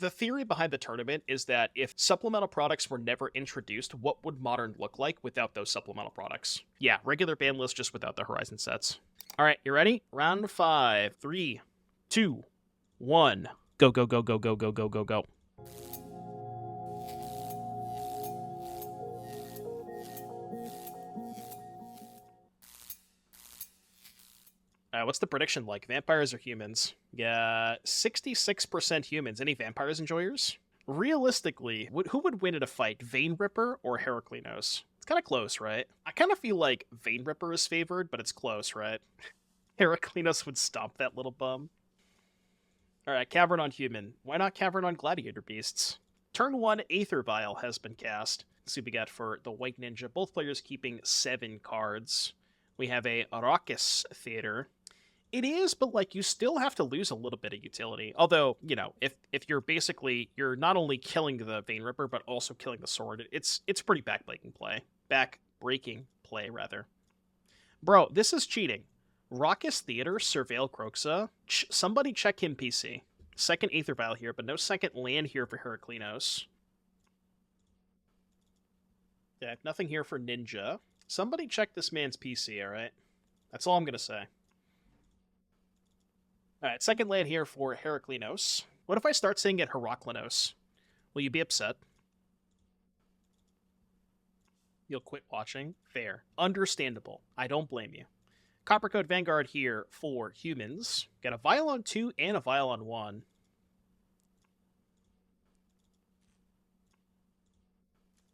the theory behind the tournament is that if supplemental products were never introduced, what would Modern look like without those supplemental products? Yeah, regular ban list just without the Horizon sets. All right, you ready? Round 5, 3, 2, 1. Go, go, go, go, go, go, go, go, go. What's the prediction like? Vampires or humans? Yeah, 66% humans. Any vampires enjoyers? Realistically, who would win in a fight, Vein Ripper or Heraclinos? It's kind of close, right? I kind of feel like Vein Ripper is favored, but it's close, right? Heraclinos would stomp that little bum. Alright, Cavern on Human. Why not Cavern on Gladiator Beasts? Turn 1 Aether Vial has been cast. Let's see what we got for the White Ninja. Both players keeping 7 cards. We have a Arrakis Theater. It is, but like you still have to lose a little bit of utility. Although, you know, if you're basically you're not only killing the Vein Ripper but also killing the sword, it's pretty backbreaking play. Backbreaking play rather. Bro, this is cheating. Raucous Theater, Surveil Croxa. Somebody check him PC. Second Aether Vial here, but no second land here for Heraclinos. Yeah, nothing here for Ninja. Somebody check this man's PC, alright? That's all I'm gonna say. Alright, second land here for Heraclinos. What if I start saying it Heraklinos? Will you be upset? You'll quit watching? Fair. Understandable. I don't blame you. Coppercoat Vanguard here for humans. Got a Vial on 2 and a Vial on 1.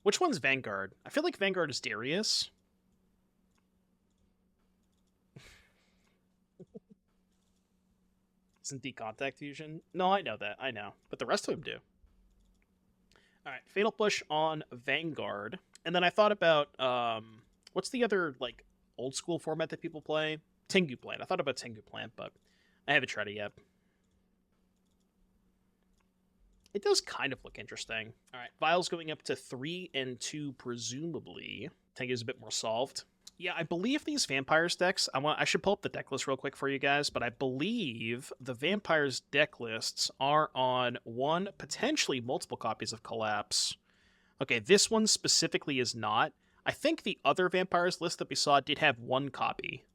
Which one's Vanguard? I feel like Vanguard is Darius. Isn't Decontact Fusion? No, I know that. I know. But the rest of them do. Alright, Fatal Push on Vanguard. And then I thought about, what's the other, like, old school format that people play? Tengu Plant. I thought about Tengu Plant, but I haven't tried it yet. It does kind of look interesting. Alright, Vials going up to 3 and 2, presumably. Tengu's a bit more solved. Yeah, I believe these Vampires decks, I should pull up the deck list real quick for you guys, but I believe the Vampires deck lists are on one, potentially multiple copies of Collapse. Okay, this one specifically is not. I think the other Vampires list that we saw did have one copy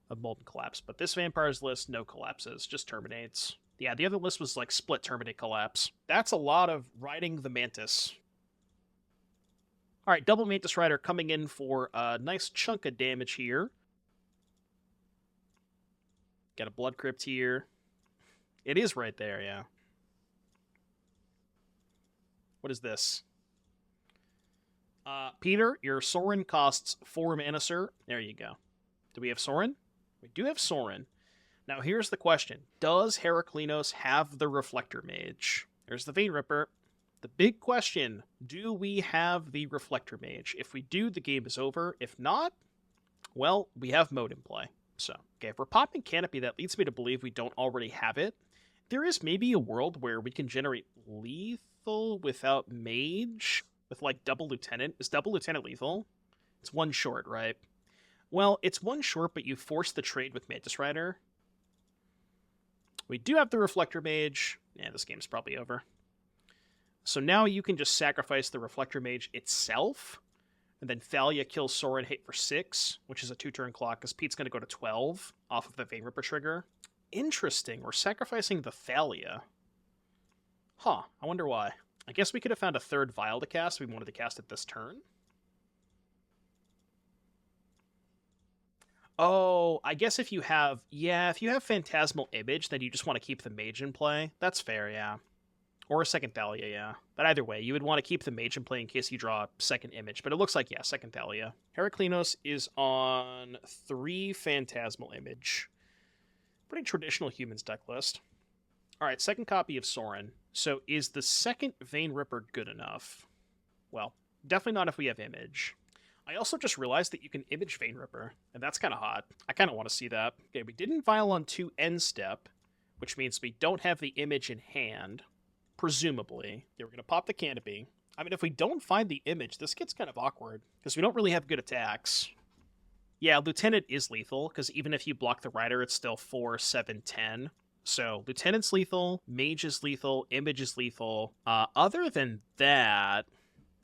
of Molten Collapse, but this Vampires list, no collapses, just terminates. Yeah, the other list was like split terminate collapse. That's a lot of riding the Mantis. Alright, double Mantis Rider coming in for a nice chunk of damage here. Got a Blood Crypt here. It is right there, yeah. What is this? Peter, your Sorin costs 4 mana, sir. There you go. Do we have Sorin? We do have Sorin. Now here's the question. Does Heraclinos have the Reflector Mage? There's the Vein Ripper. The big question, do we have the Reflector Mage? If we do, the game is over. If not, well, we have mode in play. So, okay, if we're popping Canopy, that leads me to believe we don't already have it. There is maybe a world where we can generate lethal without Mage with, like, Double Lieutenant. Is Double Lieutenant lethal? It's 1 short, right? Well, it's 1 short, but you force the trade with Mantis Rider. We do have the Reflector Mage. Yeah, this game's probably over. So now you can just sacrifice the Reflector Mage itself, and then Thalia kills Sorin, hit for 6, which is a 2-turn clock, because Pete's going to go to 12 off of the Vein Ripper trigger. Interesting, we're sacrificing the Thalia. Huh, I wonder why. I guess we could have found a 3rd Vial to cast. We wanted to cast it this turn. Oh, I guess if you have... Yeah, if you have Phantasmal Image, then you just want to keep the Mage in play. That's fair, yeah. Or a second Thalia, yeah. But either way, you would want to keep the Mage in play in case you draw a second image. But it looks like, yeah, second Thalia. Heraclinos is on 3 Phantasmal Image. Pretty traditional humans deck list. Alright, second copy of Sorin. So is the second Vein Ripper good enough? Well, definitely not if we have Image. I also just realized that you can Image Vein Ripper, and that's kind of hot. I kind of want to see that. Okay, we didn't Vial on 2 end step, which means we don't have the image in hand. Presumably. Yeah, we're going to pop the Canopy. I mean, if we don't find the image, this gets kind of awkward, because we don't really have good attacks. Yeah, Lieutenant is lethal, because even if you block the Rider, it's still 4, 7, 10. So Lieutenant's lethal, Mage is lethal, Image is lethal. Other than that,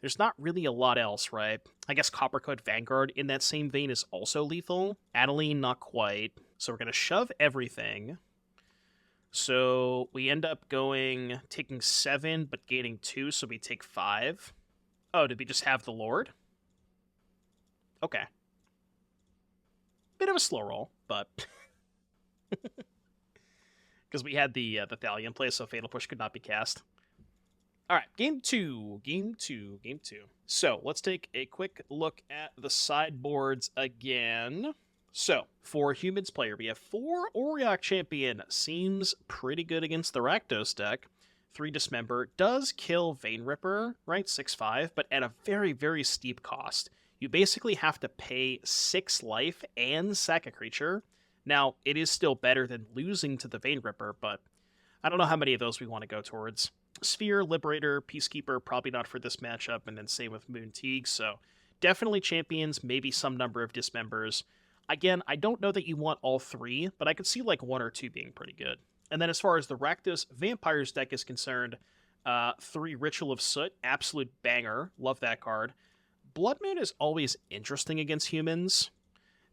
there's not really a lot else, right? I guess Coppercoat Vanguard in that same vein is also lethal. Adeline, not quite. So we're going to shove everything. So we end up taking 7, but gaining 2, so we take 5. Oh, did we just have the Lord? Okay. Bit of a slow roll, but... because we had the Thalion play, so Fatal Push could not be cast. All right, game two. So let's take a quick look at the sideboards again. So for Humans player, we have 4 Auriok Champion. Seems pretty good against the Rakdos deck. 3 Dismember. Does kill Vein Ripper, right? 6/5, but at a very, very steep cost. You basically have to pay 6 life and sack a creature. Now, it is still better than losing to the Vein Ripper, but I don't know how many of those we want to go towards. Sphere, Liberator, Peacekeeper, probably not for this matchup, and then same with Moon Teague, so definitely champions, maybe some number of Dismembers. Again, I don't know that you want all 3, but I could see like 1 or 2 being pretty good. And then as far as the Rakdos Vampires deck is concerned, 3 Ritual of Soot, absolute banger, love that card. Blood Moon is always interesting against humans,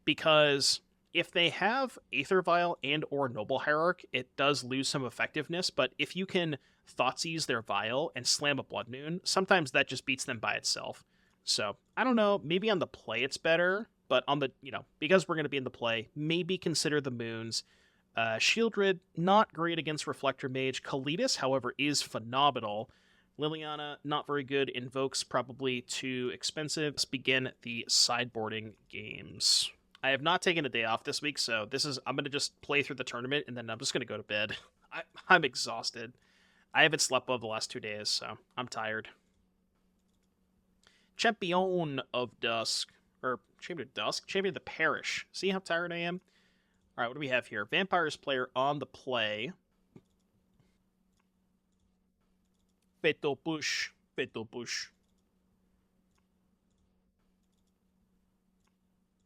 because if they have Aether Vial and or Noble Hierarch, it does lose some effectiveness, but if you can Thoughtseize their Vial and slam a Blood Moon, sometimes that just beats them by itself. So, I don't know, maybe on the play it's better, but on the, because we're going to be in the play, maybe consider the Moons. Shieldred, not great against Reflector Mage. Kalitas, however, is phenomenal. Liliana, not very good. Invokes, probably too expensive. Let's begin the sideboarding games. I have not taken a day off this week, so I'm going to just play through the tournament, and then I'm just going to go to bed. I'm exhausted. I haven't slept well the last 2 days, so I'm tired. Champion of Dusk. Or, Champion of Dusk? Champion of the Parish. See how tired I am? Alright, what do we have here? Vampires player on the play. Fatal Push.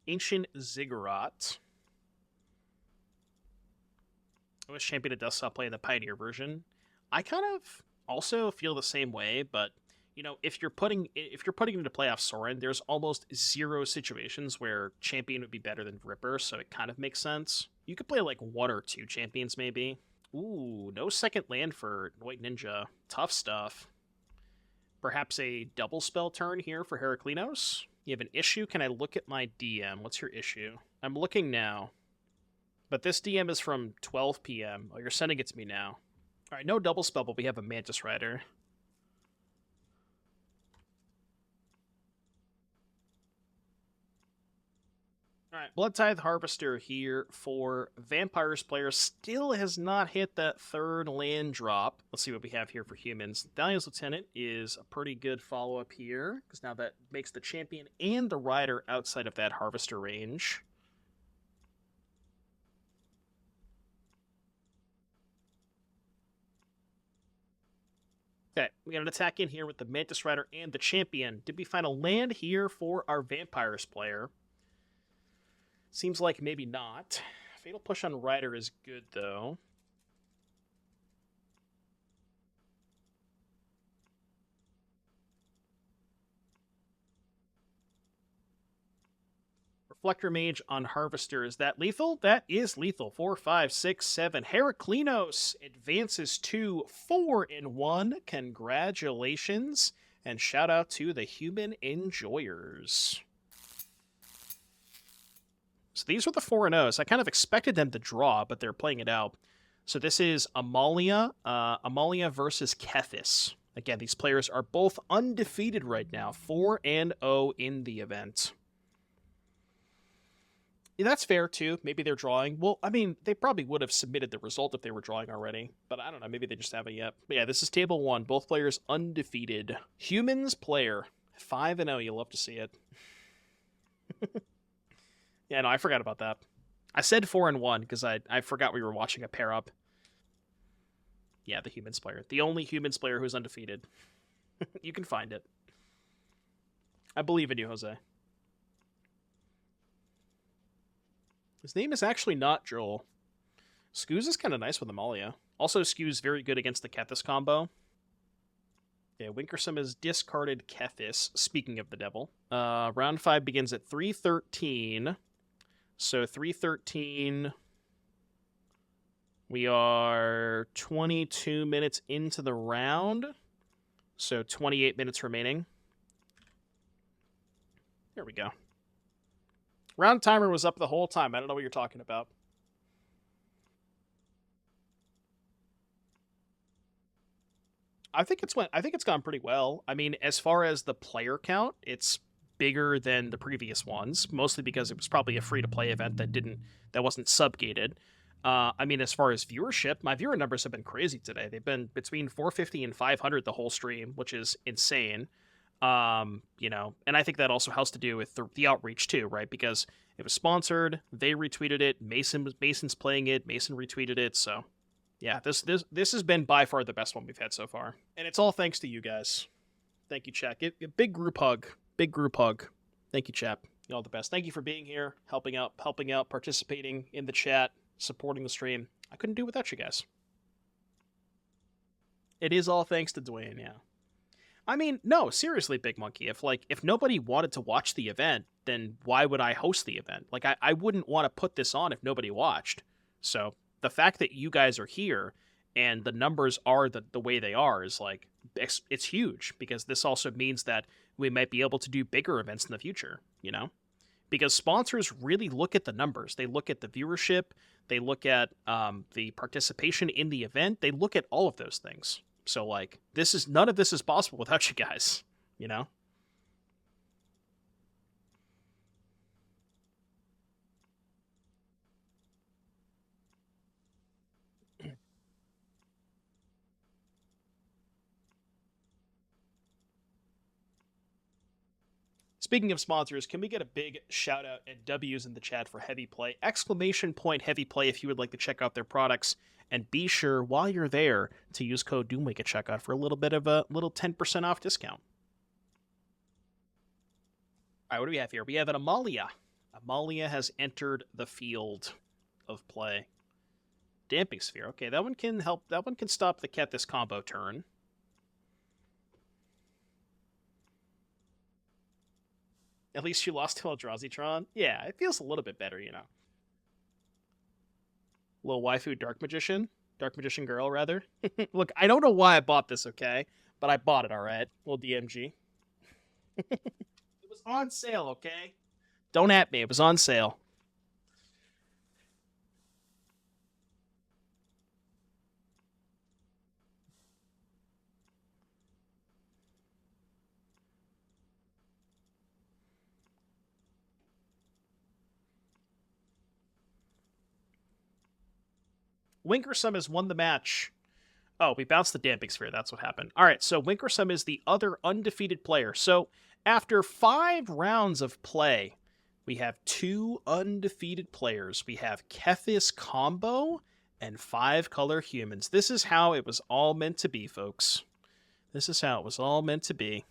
Ancient Ziggurat. I wish Champion of Dusk saw play in the Pioneer version. I kind of also feel the same way, but if you're putting into playoff Sorin, there's almost 0 situations where Champion would be better than Ripper, so it kind of makes sense. You could play like 1 or 2 champions maybe. Ooh, no second land for White Ninja. Tough stuff. Perhaps a double spell turn here for Heraklinos. You have an issue? Can I look at my DM? What's your issue? I'm looking now. But this DM is from 12 p.m. Oh, you're sending it to me now. Alright, no double spell, but we have a Mantis Rider. Alright, Blood Tithe Harvester here for Vampires player. Still has not hit that 3rd land drop. Let's see what we have here for humans. Dahlia's Lieutenant is a pretty good follow-up here, because now that makes the champion and the rider outside of that Harvester range. Okay, we got an attack in here with the Mantis Rider and the champion. Did we find a land here for our Vampires player? Seems like maybe not. Fatal Push on Rider is good, though. Reflector Mage on Harvester. Is that lethal? That is lethal. 4, 5, 6, 7. Heraklinos advances to 4-1. Congratulations. And shout out to the human enjoyers. So these were the 4-0s. I kind of expected them to draw, but they're playing it out. So this is Amalia. Amalia versus Kethis. Again, these players are both undefeated right now. 4-0 in the event. Yeah, that's fair, too. Maybe they're drawing. Well, I mean, they probably would have submitted the result if they were drawing already. But I don't know. Maybe they just haven't yet. But yeah, this is table 1. Both players undefeated. Humans player. 5-0. You'll love to see it. Yeah, no, I forgot about that. I said 4-1 because I forgot we were watching a pair up. Yeah, the humans player. The only humans player who's undefeated. You can find it. I believe in you, Jose. His name is actually not Joel. Scoos is kind of nice with Amalia. Also, Scoos very good against the Kethis combo. Okay, Winkersome has discarded Kethis, speaking of the devil. Round 5 begins at 3:13. So 3:13... We are 22 minutes into the round, so 28 minutes remaining. There we go. Round timer was up the whole time. I don't know what you're talking about. I think it's gone pretty well. I mean, as far as the player count, it's bigger than the previous ones, mostly because it was probably a free-to-play event that wasn't subgated. I mean, as far as viewership, my viewer numbers have been crazy today. They've been between 450 and 500 the whole stream, which is insane. You know, and I think that also has to do with the outreach too, right? Because it was sponsored, they retweeted it, Mason's playing it, Mason retweeted it, so yeah, this has been by far the best one we've had so far. And it's all thanks to you guys. Thank you, chat. Big group hug. Big group hug. Thank you, chat. You all the best. Thank you for being here, helping out, participating in the chat, supporting the stream. I couldn't do it without you guys. It is all thanks to Dwayne, yeah. I mean, no, seriously, Big Monkey. If nobody wanted to watch the event, then why would I host the event? Like, I wouldn't want to put this on if nobody watched. So the fact that you guys are here and the numbers are the way they are is like, it's huge, because this also means that we might be able to do bigger events in the future, you know? Because sponsors really look at the numbers. They look at the viewership. They look at the participation in the event. They look at all of those things. So, like, none of this is possible without you guys, you know? Speaking of sponsors, can we get a big shout out and W's in the chat for Heavy Play? Exclamation point Heavy Play if you would like to check out their products. And be sure, while you're there, to use code Doomweek at checkout for a little bit of a little 10% off discount. All right, what do we have here? We have an Amalia. Amalia has entered the field of play. Damping Sphere. Okay, that one can help. That one can stop the Kethis combo turn. At least you lost to Eldrazi-tron. Yeah, it feels a little bit better, you know. Little waifu Dark Magician girl, rather. Look, I don't know why I bought this, okay? But I bought it, alright? Little DMG. It was on sale, okay? Don't at me, it was on sale. Winkersome has won the match. Oh, we bounced the Damping Sphere. That's what happened. All right, so Winkersome is the other undefeated player. So after 5 rounds of play, we have 2 undefeated players. We have Kethis Combo and 5-color humans. This is how it was all meant to be, folks. This is how it was all meant to be.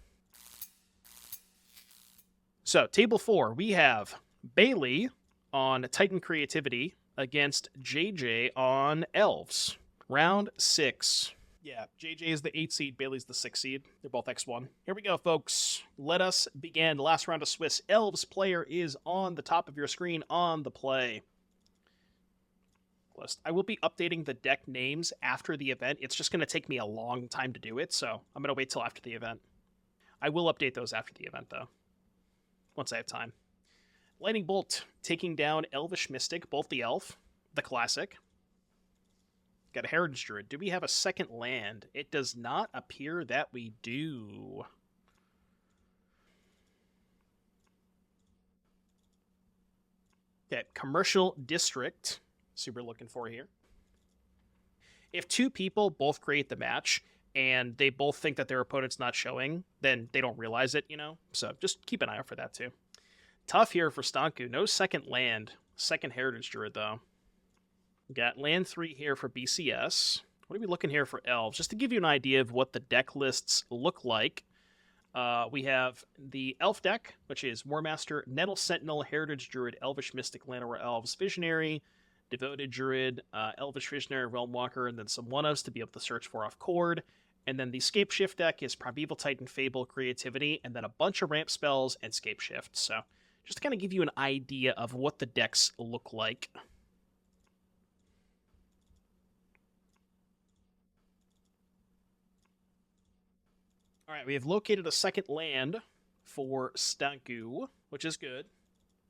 So, table 4, we have Bailey on Titan Creativity against JJ on Elves. Round 6. Yeah, JJ is the 8 seed, Bailey's the 6 seed. They're both X1. Here we go, folks. Let us begin. The last round of Swiss. Elves player is on the top of your screen on the play list. I will be updating the deck names after the event. It's just going to take me a long time to do it, so I'm going to wait till after the event. I will update those after the event, though, once I have time. Lightning Bolt taking down Elvish Mystic, both the elf, the classic. Got a Heritage Druid. Do we have a second land? It does not appear that we do. Okay, Commercial District. See what we're looking for here. If 2 people both create the match and they both think that their opponent's not showing, then they don't realize it, you know? So just keep an eye out for that, too. Tough here for Stanku. No second land. Second Heritage Druid, though. Got land 3 here for BCS. What are we looking here for Elves? Just to give you an idea of what the deck lists look like, we have the Elf deck, which is Warmaster, Nettle Sentinel, Heritage Druid, Elvish Mystic, Llanowar Elves, Visionary, Devoted Druid, Elvish Visionary, Realm Walker, and then some 1-ofs to be able to search for off Chord. And then the Scape Shift deck is Primeval Titan, Fable, Creativity, and then a bunch of ramp spells and Scape Shift. So just to kind of give you an idea of what the decks look like. All right, we have located a second land for Stanku, which is good.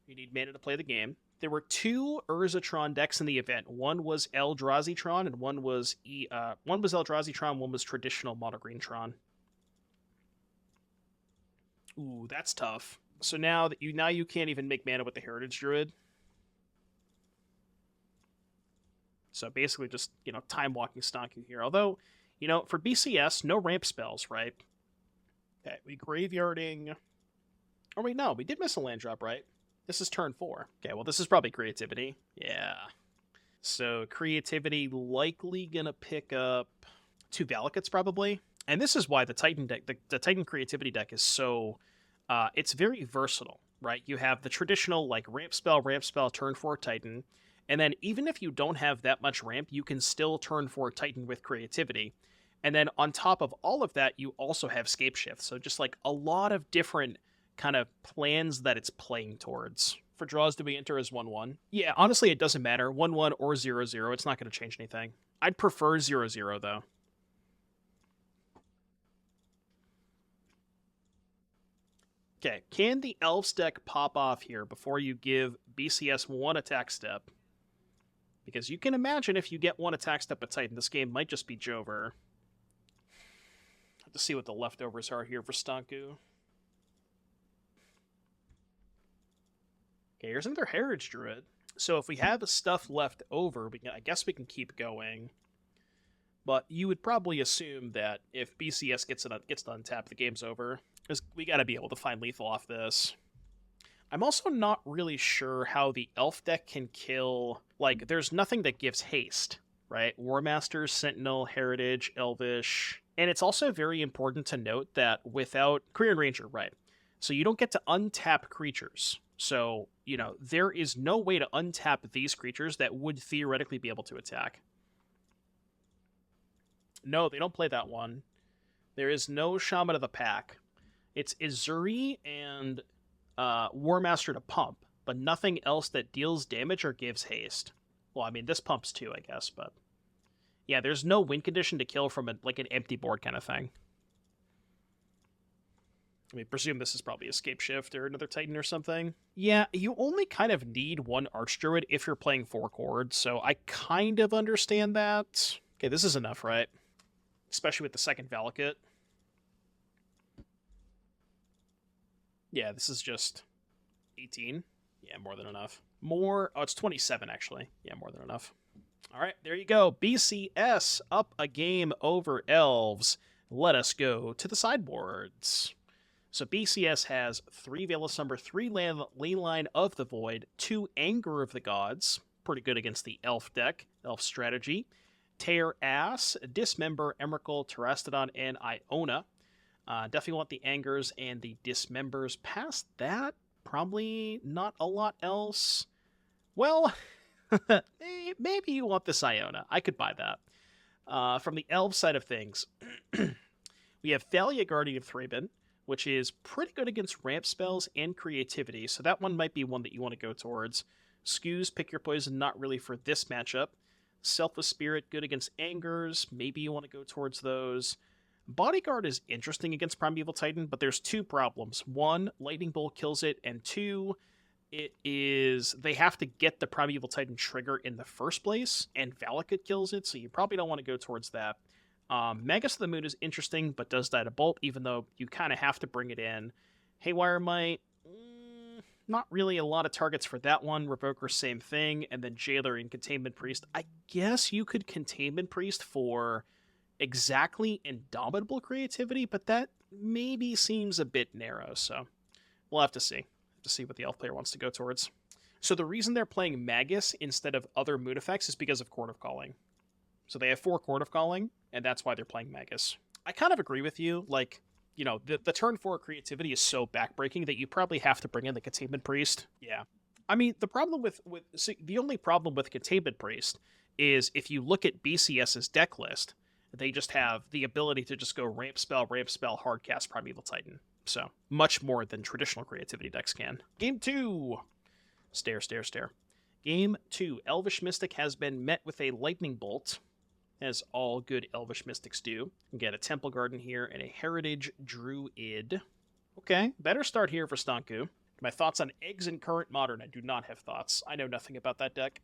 You need mana to play the game. There were 2 Urzatron decks in the event. One was Eldrazi-tron, and one was Eldrazi-tron, one was traditional Mono-Green-tron. Ooh, that's tough. So now you can't even make mana with the Heritage Druid. So basically just, time walking Stanku here. Although, for BCS, no ramp spells, right? Okay, we graveyarding. Oh wait, no, we did miss a land drop, right? This is turn 4. Okay, well, this is probably Creativity. Yeah. So Creativity likely gonna pick up 2 Valakuts, probably. And this is why the Titan deck, the Titan Creativity deck is so... it's very versatile, right? You have the traditional, ramp spell, turn 4 Titan. And then even if you don't have that much ramp, you can still turn 4 Titan with Creativity. And then on top of all of that, you also have Scape Shift. So just a lot of different kind of plans that it's playing towards. For draws, do we enter as 1-1? Yeah, honestly, it doesn't matter. 1-1 or 0-0, it's not going to change anything. I'd prefer 0-0, though. Okay, can the Elves deck pop off here before you give BCS 1 attack step? Because you can imagine if you get 1 attack step at Titan, this game might just be Jover. Have to see what the leftovers are here for Stanku. Okay, here's another Heritage Druid. So if we have stuff left over, I guess we can keep going. But you would probably assume that if BCS gets to untap, the game's over. We gotta be able to find lethal off this. I'm also not really sure how the Elf deck can kill... there's nothing that gives haste, right? War Master, Sentinel, Heritage, Elvish... And it's also very important to note that without... Korean Ranger, right. So you don't get to untap creatures. So, there is no way to untap these creatures that would theoretically be able to attack. No, they don't play that one. There is no Shaman of the Pack. It's Izuri and War Master to pump, but nothing else that deals damage or gives haste. Well, I mean, this pumps too, I guess, but... Yeah, there's no win condition to kill from an empty board kind of thing. I mean, presume this is probably Escape Shift or another Titan or something. Yeah, you only kind of need 1 Archdruid if you're playing 4 chords, so I kind of understand that. Okay, this is enough, right? Especially with the second Valakut. Yeah, this is just 18. Yeah, more than enough. Oh, it's 27, actually. Yeah, more than enough. All right, there you go. BCS up a game over Elves. Let us go to the sideboards. So BCS has 3 Veilsumber, 3 Leyline of the Void, 2 Anger of the Gods, pretty good against the Elf deck, Elf strategy, Tear Ass, Dismember, Emrakul, Terastodon, and Iona. Definitely want the Angers and the Dismembers. Past that, probably not a lot else. Well, maybe you want this Iona. I could buy that. From the Elf side of things, we have Thalia, Guardian of Thraben, which is pretty good against ramp spells and creativity, so that one might be one that you want to go towards. Skews, Pick Your Poison, not really for this matchup. Selfless Spirit, good against Angers, maybe you want to go towards those. Bodyguard is interesting against Primeval Titan, but there's 2 problems. 1, Lightning Bolt kills it, and 2, they have to get the Primeval Titan trigger in the first place, and Valakut kills it, so you probably don't want to go towards that. Magus of the Moon is interesting, but does die to Bolt, even though you kind of have to bring it in. Haywire Might, not really a lot of targets for that one. Revoker, same thing. And then Jailer and Containment Priest. I guess you could Containment Priest for exactly Indomitable Creativity, but that maybe seems a bit narrow, so we'll have to see. To see what the Elf player wants to go towards. So the reason they're playing Magus instead of other mood effects is because of Court of Calling. So they have 4 Court of Calling, and that's why they're playing Magus. I kind of agree with you. The turn 4 creativity is so backbreaking that you probably have to bring in the Containment Priest. Yeah. I mean, the problem see, the only problem with Containment Priest is if you look at BCS's deck list, they just have the ability to just go ramp spell, hardcast Primeval Titan. So much more than traditional creativity decks can. Game 2. Stare, stare, stare. Game 2. Elvish Mystic has been met with a Lightning Bolt, as all good Elvish Mystics do. We get a Temple Garden here and a Heritage Druid. Okay, better start here for Stanku. My thoughts on Eggs in current Modern. I do not have thoughts. I know nothing about that deck.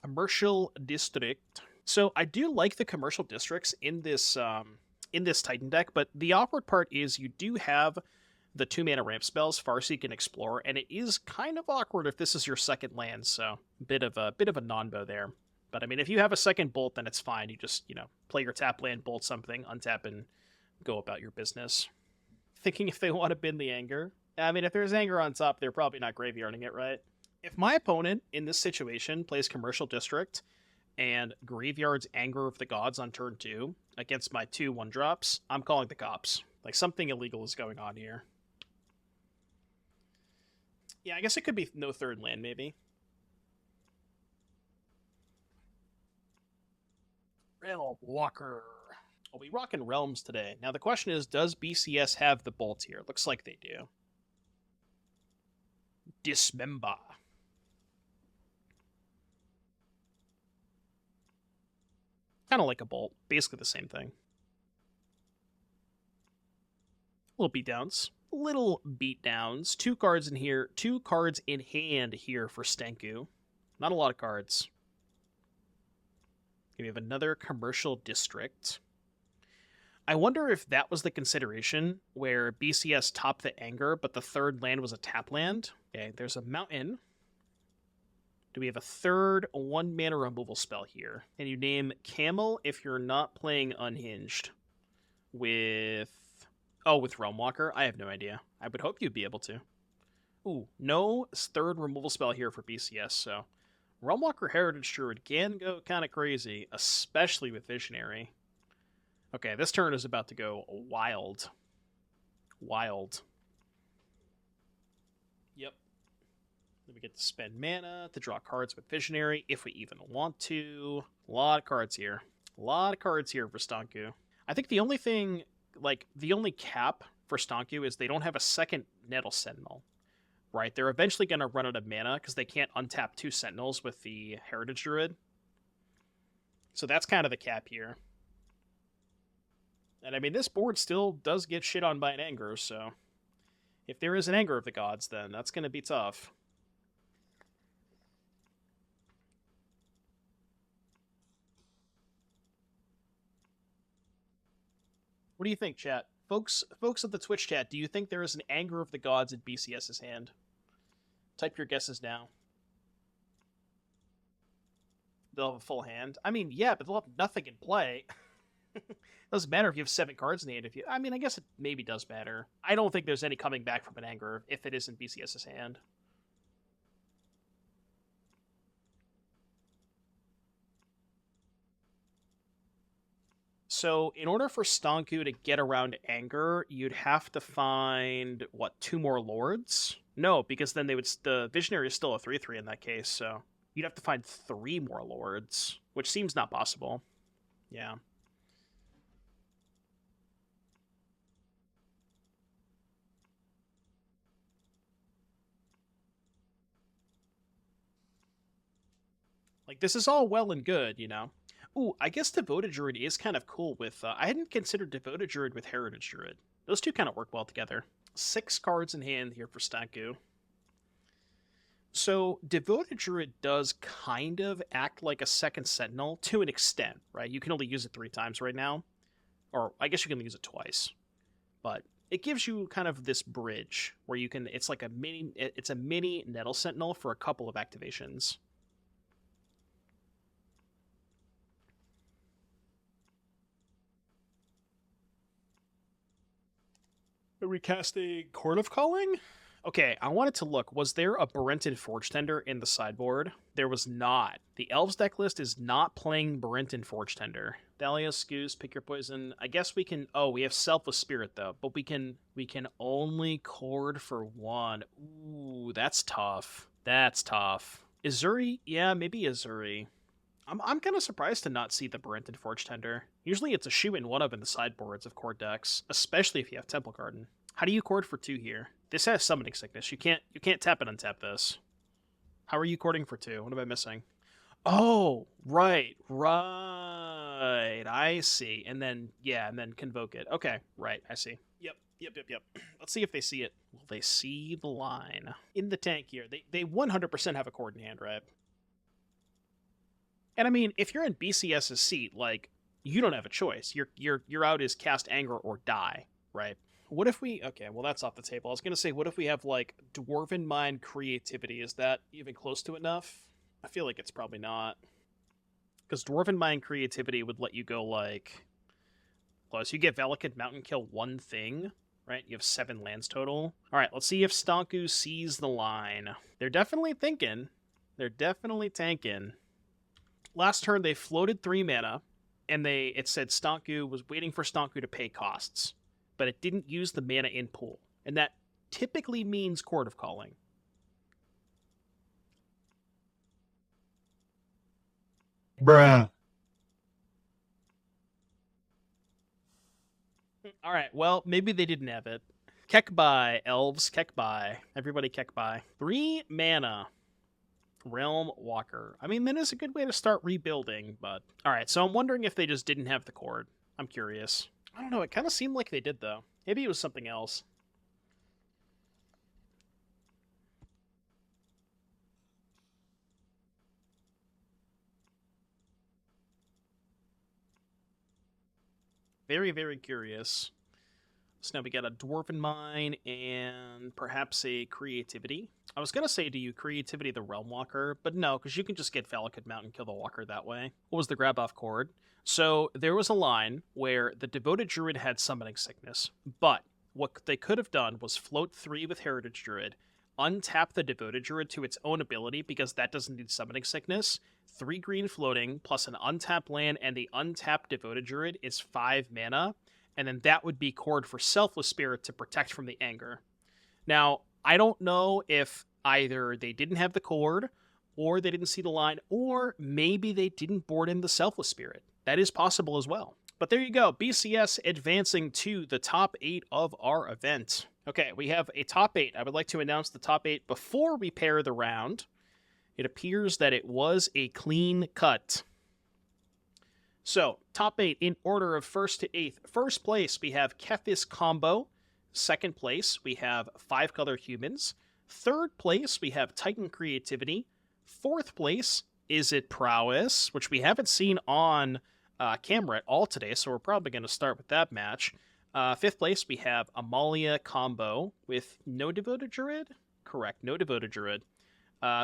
Commercial District. So I do like the Commercial Districts in this Titan deck, but the awkward part is you do have the 2-mana ramp spells, Farseek and Explore, and it is kind of awkward if this is your second land, so bit of a non-bow there. But I mean, if you have a second bolt, then it's fine. You just, play your tap land, bolt something, untap, and go about your business. Thinking if they want to bin the Anger. I mean, if there's Anger on top, they're probably not graveyarding it, right? If my opponent in this situation plays Commercial District and graveyards Anger of the Gods on turn 2 against my 2 1-drops, I'm calling the cops. Like, something illegal is going on here. Yeah, I guess it could be no third land, maybe. Realm Walker. Well, we rockin' Realms today. Now the question is, does BCS have the bolt here? Looks like they do. Dismember. Kind of like a bolt. Basically the same thing. Little beatdowns. Little beatdowns. 2 cards in here. 2 cards in hand here for Stanku. Not a lot of cards. We have another Commercial District. I wonder if that was the consideration, where BCS topped the Anger, but the third land was a tap land. Okay, there's a Mountain. Do we have a third 1-mana removal spell here? And you name Camel if you're not playing Unhinged. With Realm Walker? I have no idea. I would hope you'd be able to. Ooh, no third removal spell here for BCS, so Realm Walker Heritage Druid can go kind of crazy, especially with Visionary. Okay, this turn is about to go wild. Wild. Yep. Then we get to spend mana to draw cards with Visionary, if we even want to. A lot of cards here. A lot of cards here for Stanku. I think the only thing, the only cap for Stanku is they don't have a second Nettle Sentinel. Right, they're eventually going to run out of mana because they can't untap 2 Sentinels with the Heritage Druid. So that's kind of the cap here. And I mean, this board still does get shit on by an Anger, so if there is an Anger of the Gods, then that's going to be tough. What do you think, chat? Folks of the Twitch chat, do you think there is an Anger of the Gods in BCS's hand? Type your guesses now. They'll have a full hand. I mean, yeah, but they'll have nothing in play. Doesn't matter if you have 7 cards in the hand. I mean, I guess it maybe does matter. I don't think there's any coming back from an Anger if it isn't BCS's hand. So, in order for Stanku to get around Anger, you'd have to find, 2 more Lords? No, because then the Visionary is still a 3/3 in that case, so you'd have to find 3 more Lords, which seems not possible. Yeah. This is all well and good, Ooh, I guess Devoted Druid is kind of cool with... I hadn't considered Devoted Druid with Heritage Druid. Those two kind of work well together. 6 cards in hand here for Stanku. So, Devoted Druid does kind of act like a second Sentinel to an extent, right? You can only use it 3 times right now. Or, I guess you can use it twice. But it gives you kind of this bridge where you can... It's like a mini Nettle Sentinel for a couple of activations. Are we casting Court of Calling? Okay, I wanted to look. Was there a Barenton Forge Tender in the sideboard? There was not. The Elves deck list is not playing Barenton Forge Tender. Dahlia, Goose, pick your poison. I guess we can... Oh, we have Selfless Spirit, though. But we can only chord for 1. Ooh, that's tough. That's tough. Izuri? Yeah, maybe Izuri. I'm kind of surprised to not see the Brent and Forge Tender. Usually it's a shoe-in one-up in the sideboards of cord decks, especially if you have Temple Garden. How do you cord for 2 here? This has Summoning Sickness. You can't tap and untap this. How are you cording for 2? What am I missing? Oh, right. I see. And then, yeah, and then convoke it. Okay, right. I see. Yep. Let's see if they see it. Will they see the line? In the tank here, they 100% have a cord in hand, right? And I mean, if you're in BCS's seat, like, you don't have a choice. Your out is cast anger or die, right? What if we... Okay, well, that's off the table. I was going to say, what if we have, like, Dwarven Mind Creativity? Is that even close to enough? I feel like it's probably not. Because Dwarven Mind Creativity would let you go, like... Plus, you get Valakut Mountain kill 1 thing, right? You have 7 lands total. Alright, let's see if Stonku sees the line. They're definitely thinking. They're definitely tanking. Last turn, they floated 3 mana, and it said Stonku was waiting for Stonku to pay costs, but it didn't use the mana in pool, and that typically means Court of Calling. Bruh. All right, well, maybe they didn't have it. Kekbai, elves, Kekbai. Everybody Kekbai. 3 mana. Realm Walker. I mean, that is a good way to start rebuilding, but... Alright, so I'm wondering if they just didn't have the cord. I'm curious. I don't know, it kind of seemed like they did, though. Maybe it was something else. Very, very curious. So now we got a Dwarven Mine and perhaps a Creativity. I was going to say, do you Creativity the Realm Walker? But no, because you can just get Valakut Mountain, kill the Walker that way. What was the grab-off cord? So there was a line where the Devoted Druid had Summoning Sickness, but what they could have done was float 3 with Heritage Druid, untap the Devoted Druid to its own ability because that doesn't need Summoning Sickness, 3 green floating, plus an untapped land, and the untapped Devoted Druid is 5 mana, and then that would be cord for Selfless Spirit to protect from the anger. Now, I don't know if either they didn't have the cord, or they didn't see the line, or maybe they didn't board in the Selfless Spirit. That is possible as well. But there you go, BCS advancing to the top 8 of our event. Okay, we have a top 8. I would like to announce the top 8 before we pair the round. It appears that it was a clean cut. So, top 8 in order of 1st to 8th. First place, we have Kethis Combo. Second place, we have 5 Color Humans. Third place, we have Titan Creativity. Fourth place, Is It Prowess, which we haven't seen on camera at all today, so we're probably going to start with that match. Fifth place, we have Amalia Combo with no Devoted Druid? Correct, no Devoted Druid.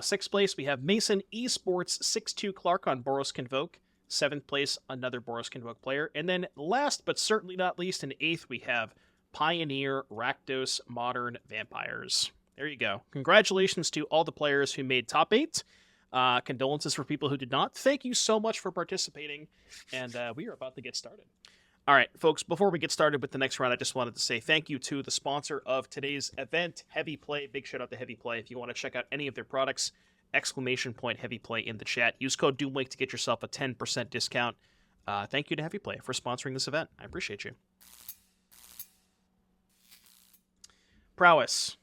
Sixth place, we have Mason Esports 6-2 Clark on Boros Convoke. 7th place, another Boros Convoke player. And then last, but certainly not least, in 8th, we have Pioneer Rakdos Modern Vampires. There you go. Congratulations to all the players who made top 8. Condolences for people who did not. Thank you so much for participating, and we are about to get started. All right, folks, before we get started with the next round, I just wanted to say thank you to the sponsor of today's event, Heavy Play. Big shout out to Heavy Play. If you want to check out any of their products, ! Heavy Play in the chat. Use code Doomwake to get yourself a 10% discount. Thank you to Heavy Play for sponsoring this event. I appreciate you. Prowess.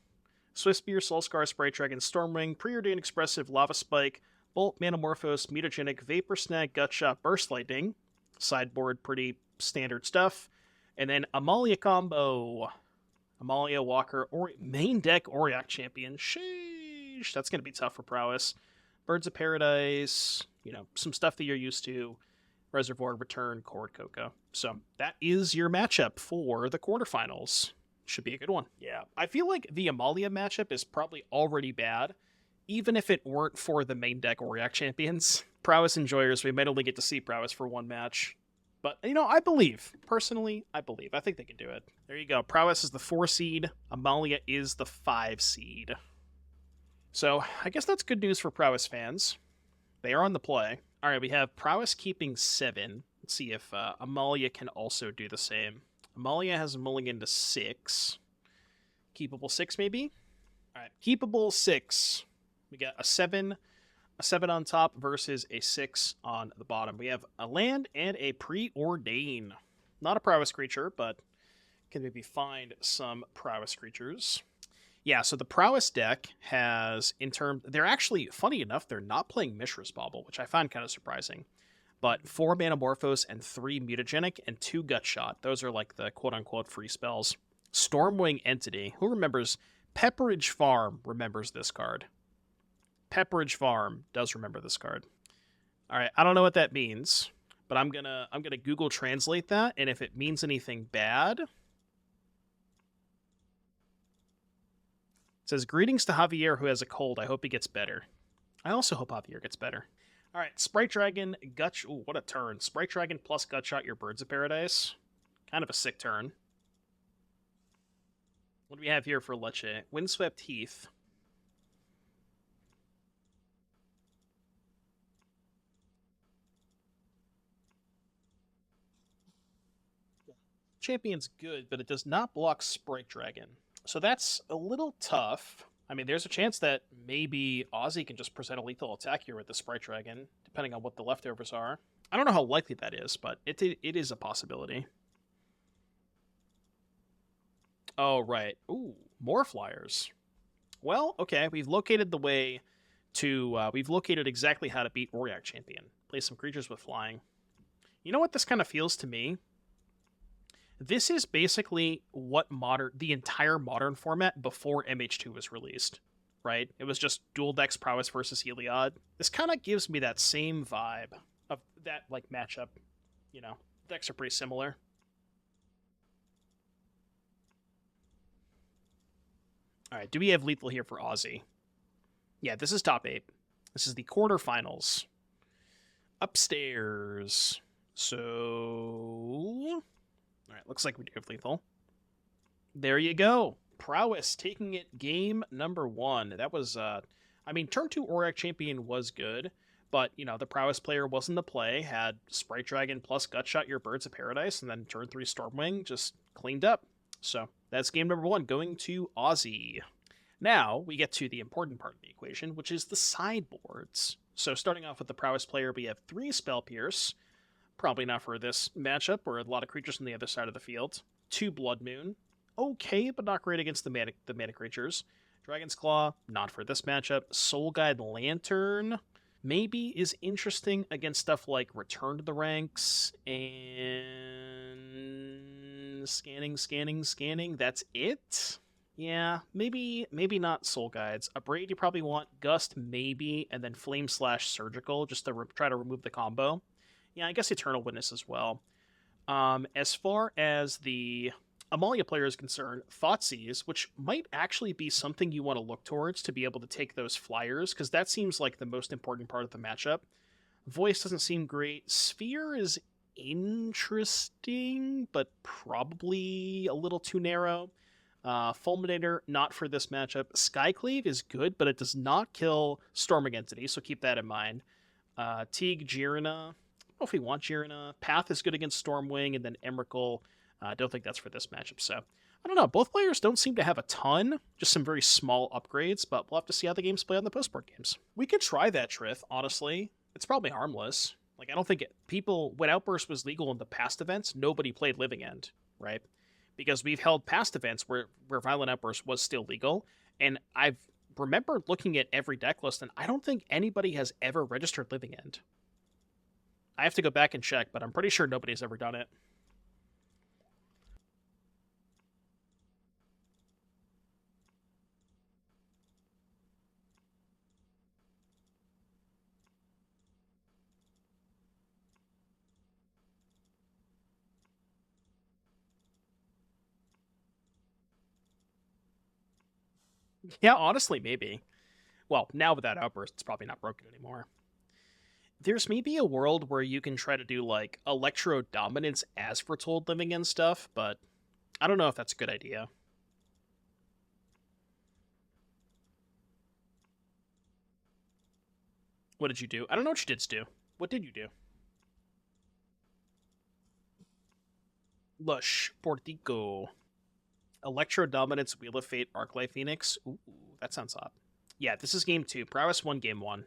Swiftspear, Soulscar, Sprite Dragon, Stormwing, Preordained Expressive, Lava Spike, Bolt, Manamorphose, Mutagenic, Vapor Snag, Gutshot, Burst Lightning. Sideboard, pretty standard stuff. And then Amalia Combo. Amalia, Walker, main deck Auriok Champion. Sheesh, that's going to be tough for Prowess. Birds of Paradise, some stuff that you're used to. Reservoir, Return, Cord, Coco. So that is your matchup for the quarterfinals. Should be a good one. Yeah, I feel like the Amalia matchup is probably already bad, even if it weren't for the main deck Auriok Champions. Prowess enjoyers, we might only get to see Prowess for one match. But, I believe. Personally, I believe. I think they can do it. There you go. Prowess is the 4 seed. Amalia is the 5 seed. So, I guess that's good news for Prowess fans. They are on the play. All right, we have Prowess keeping 7. Let's see if Amalia can also do the same. Amalia has a mulligan to 6. Keepable 6, maybe? All right, keepable 6. We got a 7 on top versus a 6 on the bottom. We have a land and a Preordain. Not a prowess creature, but can maybe find some prowess creatures. Yeah, so the prowess deck has, they're actually, funny enough, they're not playing Mishra's Bauble, which I find kind of surprising. But 4 Manamorphose and 3 Mutagenic and 2 Gutshot. Those are like the quote-unquote free spells. Stormwing Entity. Who remembers? Pepperidge Farm remembers this card. Pepperidge Farm does remember this card. All right, I don't know what that means, but I'm gonna Google Translate that, and if it means anything bad, it says, "Greetings to Javier, who has a cold. I hope he gets better." I also hope Javier gets better. All right, Sprite Dragon, Gutshot. Ooh, what a turn. Sprite Dragon plus Gutshot your Birds of Paradise. Kind of a sick turn. What do we have here for Leche? Windswept Heath. Champion's good, but it does not block Sprite Dragon. So that's a little tough. I mean, there's a chance that maybe Ozzy can just present a lethal attack here with the Sprite Dragon, depending on what the leftovers are. I don't know how likely that is, but it is a possibility. Oh, right. Ooh, more flyers. Well, okay, we've located the way to... we've located exactly how to beat Auriok Champion. Play some creatures with flying. You know what this kind of feels to me? This is basically what the entire Modern format before MH2 was released, right? It was just dual decks prowess versus Heliod. This kind of gives me that same vibe of that like matchup. You know, decks are pretty similar. All right, do we have lethal here for Aussie? Yeah, this is top 8. This is the quarterfinals. Upstairs. So... All right, looks like we do have lethal. There you go. Prowess taking it game number 1. That was, I mean, turn 2 Auriok Champion was good, but, you know, the Prowess player wasn't the play, had Sprite Dragon plus Gutshot your Birds of Paradise, and then turn 3 Stormwing just cleaned up. So that's game number 1 going to Aussie. Now we get to the important part of the equation, which is the sideboards. So starting off with the Prowess player, we have 3 Spell Pierce. Probably not for this matchup, where a lot of creatures on the other side of the field. 2 Blood Moon. Okay, but not great against the mana creatures. Dragon's Claw, not for this matchup. Soul Guide Lantern, maybe is interesting against stuff like Return to the Ranks and scanning. That's it? Yeah, maybe not Soul Guides. A Braid you probably want, Gust maybe, and then Flame Slash Surgical just to try to remove the combo. Yeah, I guess Eternal Witness as well. As far as the Amalia player is concerned, Thoughtseize, which might actually be something you want to look towards to be able to take those flyers, because that seems like the most important part of the matchup. Voice doesn't seem great. Sphere is interesting, but probably a little too narrow. Fulminator, not for this matchup. Skyclave is good, but it does not kill Storming Entity, so keep that in mind. Teague, Girina... if we want Girina. Path is good against Stormwing, and then Emrakul. I don't think that's for this matchup, so... I don't know, both players don't seem to have a ton, just some very small upgrades, but we'll have to see how the games play on the postboard games. We could try that, Trith, honestly. It's probably harmless. Like, I don't think when Outburst was legal in the past events, nobody played Living End, right? Because we've held past events where Violent Outburst was still legal, and I've remembered looking at every deck list, and I don't think anybody has ever registered Living End. I have to go back and check, but I'm pretty sure nobody's ever done it. Yeah, honestly, maybe. Well, now without Outburst, it's probably not broken anymore. There's maybe a world where you can try to do, like, Electro Dominance as Foretold Living End stuff, but I don't know if that's a good idea. What did you do? I don't know what you did, Stu. What did you do? Lush, Portico. Electro Dominance, Wheel of Fate, Arclight Phoenix. Ooh, that sounds hot. Yeah, this is game 2. Prowess won game 1.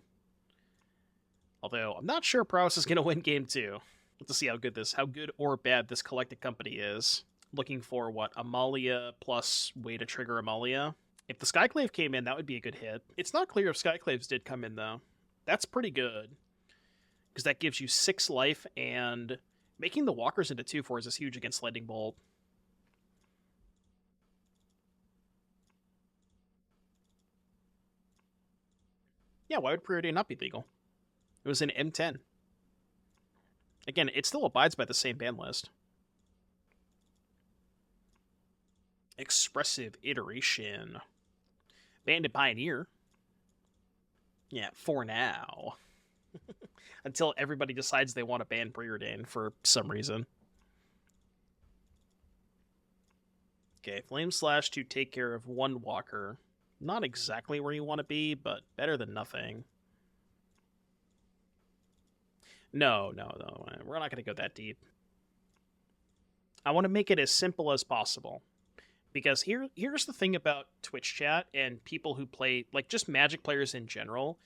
Although, I'm not sure Prowess is going to win game 2. Let's see how good or bad this collected company is. Looking for what? Amalia plus way to trigger Amalia. If the Skyclave came in, that would be a good hit. It's not clear if Skyclaves did come in, though. That's pretty good. Because that gives you 6 life, and making the walkers into 2/4s is huge against Lightning Bolt. Yeah, why would Preordain not be legal? It was in M10. Again, it still abides by the same ban list. Expressive Iteration. Bandit Pioneer. Yeah, for now. Until everybody decides they want to ban Preordain for some reason. Okay, Flame Slash to take care of 1 walker. Not exactly where you want to be, but better than nothing. No. We're not going to go that deep. I want to make it as simple as possible. Because here's the thing about Twitch chat and people who play, like, just Magic players in general.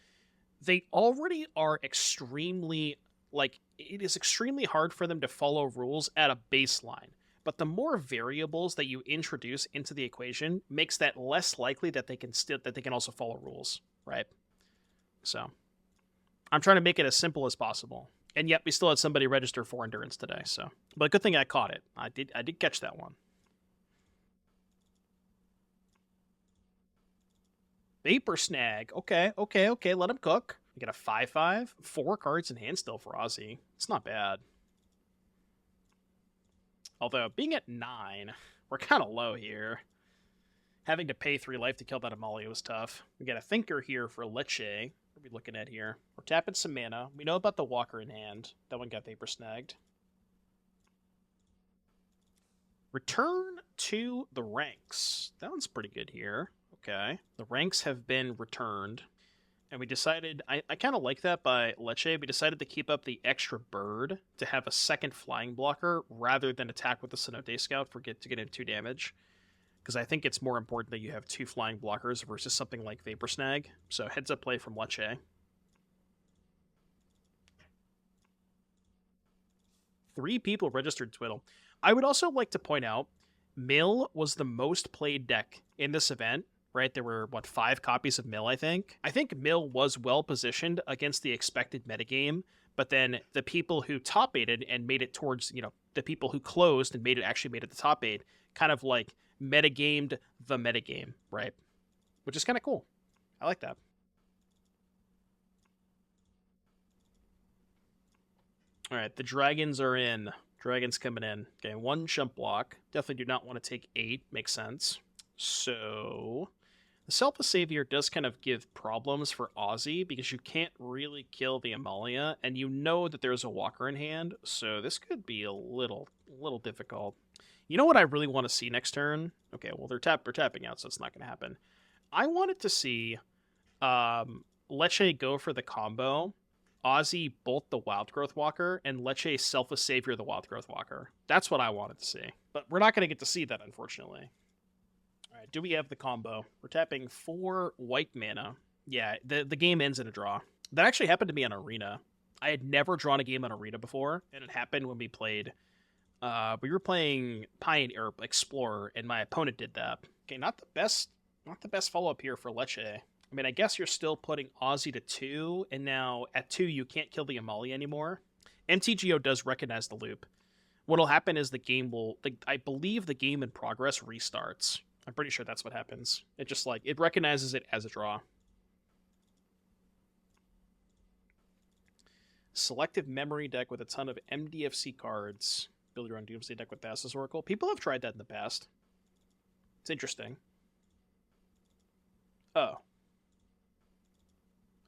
They already are extremely, like, it is extremely hard for them to follow rules at a baseline. But the more variables that you introduce into the equation makes that less likely that they can also follow rules, right? So I'm trying to make it as simple as possible. And yet we still had somebody register for endurance today, so. But good thing I caught it. I did catch that one. Vapor Snag. Okay, let him cook. We get a 5/5. 4 cards in hand still for Ozzy. It's not bad. Although, being at 9, we're kind of low here. Having to pay 3 life to kill that Amalia was tough. We got a Thinker here for Lecce. What are we looking at here? We're tapping some mana. We know about the Walker in hand. That one got Vapor Snagged. Return to the ranks. That one's pretty good here. Okay. The ranks have been returned. And we decided, I kind of like that by Lecce, we decided to keep up the extra bird to have a second flying blocker rather than attack with the Cenote Scout to get in 2 damage. Because I think it's more important that you have 2 flying blockers versus something like Vapor Snag. So heads up play from Lecce. 3 people registered Twiddle. I would also like to point out, Mill was the most played deck in this event. Right, there were, 5 copies of Mill, I think? I think Mill was well-positioned against the expected metagame, but then the people who top-8'd and made it towards, the people who closed and actually made it the top 8, kind of, like, metagamed the metagame, right? Which is kind of cool. I like that. Alright, the dragons are in. Dragons coming in. Okay, 1 jump block. Definitely do not want to take 8. Makes sense. So, the Selfless Savior does kind of give problems for Ozzy because you can't really kill the Amalia, and you know that there's a Walker in hand, so this could be a little difficult. You know what I really want to see next turn? Okay, well, they're tapping out, so it's not going to happen. I wanted to see Lecce go for the combo, Ozzy bolt the Wild Growth Walker, and Lecce Selfless Savior the Wild Growth Walker. That's what I wanted to see. But we're not going to get to see that, unfortunately. Alright, do we have the combo? We're tapping 4 white mana. Yeah, the game ends in a draw. That actually happened to me on Arena. I had never drawn a game on Arena before, and it happened when we played... we were playing Pioneer Explorer, and my opponent did that. Okay, not the best follow-up here for Lecce. I mean, I guess you're still putting Ozzy to 2, and now at 2 you can't kill the Amalia anymore. MTGO does recognize the loop. What'll happen is the game will... I believe the game in progress restarts. I'm pretty sure that's what happens. It just, it recognizes it as a draw. Selective memory deck with a ton of MDFC cards. Build your own Doomsday deck with Thassa's Oracle. People have tried that in the past. It's interesting. Oh.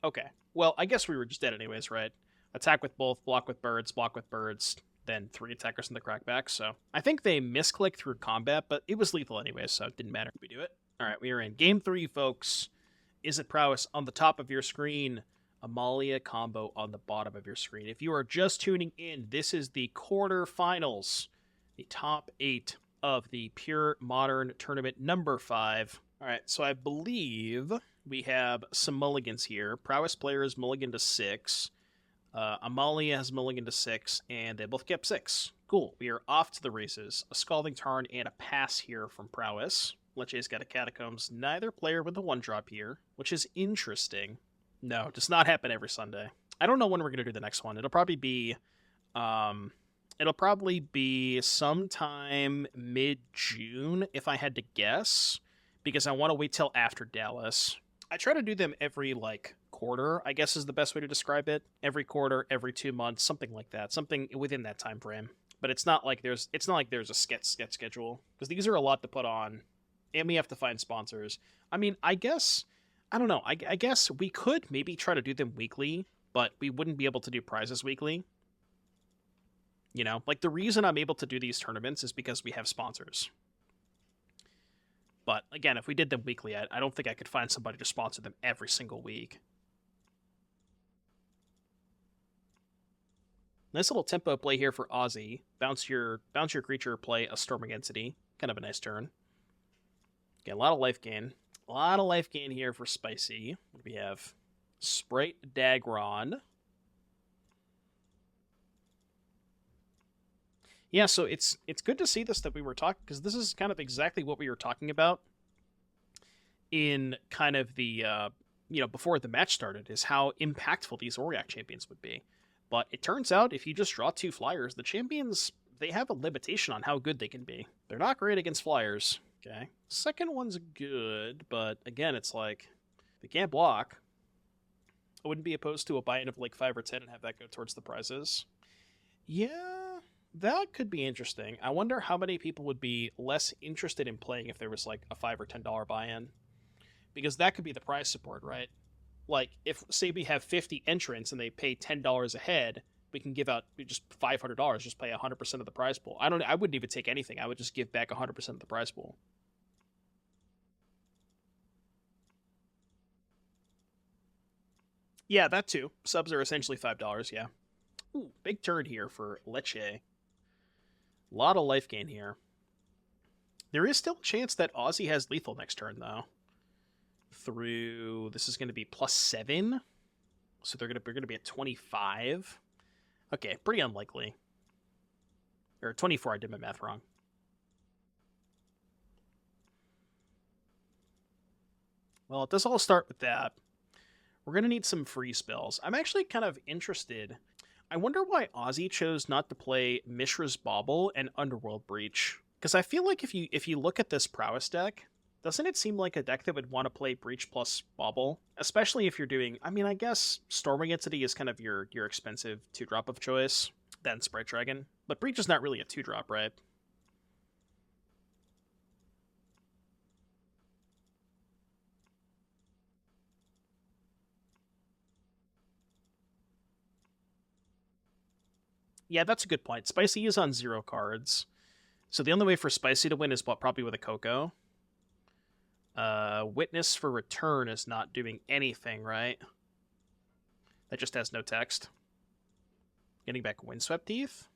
Okay. Well, I guess we were just dead anyways, right? Attack with both, block with birds, then 3 attackers in the crackback, so... I think they misclicked through combat, but it was lethal anyways, so it didn't matter if we do it. Alright, we are in Game 3, folks. Is it Prowess on the top of your screen? Amalia combo on the bottom of your screen. If you are just tuning in, this is the quarterfinals. The top 8 of the Pure Modern Tournament number 5. All right, so I believe we have some mulligans here. Prowess players mulligan to 6. Amalia has mulligan to 6, and they both kept 6. Cool, we are off to the races. A Scalding Tarn and a pass here from Prowess. Leche's got a Catacombs. Neither player with a 1-drop here, which is interesting. No, does not happen every Sunday. I don't know when we're going to do the next one. It'll probably be sometime mid-June, if I had to guess, because I want to wait till after Dallas. I try to do them every, quarter, I guess is the best way to describe it. Every quarter, every 2 months, something like that. Something within that time frame. But it's not like there's a set schedule, because these are a lot to put on, and we have to find sponsors. I mean, I guess we could maybe try to do them weekly, but we wouldn't be able to do prizes weekly. You know, the reason I'm able to do these tournaments is because we have sponsors. But again, if we did them weekly, I don't think I could find somebody to sponsor them every single week. Nice little tempo play here for Aussie. Bounce your creature, play a Storming Entity. Kind of a nice turn. Get a lot of life gain. A lot of life gain here for Spicy. We have Sprite Dagron. Yeah, so it's good to see this, that we were talking, because this is kind of exactly what we were talking about in kind of the, before the match started, is how impactful these Auriac champions would be. But it turns out, if you just draw 2 flyers, the champions, they have a limitation on how good they can be. They're not great against flyers. Okay. Second one's good, but again, it's like, they can't block. I wouldn't be opposed to a buy-in of 5 or 10 and have that go towards the prizes. Yeah, that could be interesting. I wonder how many people would be less interested in playing if there was a $5 or $10 buy-in. Because that could be the prize support, right? If, say, we have 50 entrants and they pay $10 a head, we can give out just $500, just pay 100% of the prize pool. I wouldn't even take anything. I would just give back 100% of the prize pool. Yeah, that too. Subs are essentially $5, yeah. Ooh, big turn here for Leche. A lot of life gain here. There is still a chance that Aussie has lethal next turn, though. This is going to be +7. So they're going to be at 25. Okay, pretty unlikely. Or 24, I did my math wrong. Well, it does all start with that. We're going to need some free spells. I'm actually kind of interested. I wonder why Aussie chose not to play Mishra's Bauble and Underworld Breach. Because I feel like if you look at this Prowess deck, doesn't it seem like a deck that would want to play Breach plus Bauble? Especially if you're doing, I guess Storming Entity is kind of your expensive 2-drop of choice, then Sprite Dragon. But Breach is not really a 2-drop, right? Yeah, that's a good point. Spicy is on 0 cards. So the only way for Spicy to win is probably with a Coco. Witness for Return is not doing anything, right? That just has no text. Getting back Windswept Teeth?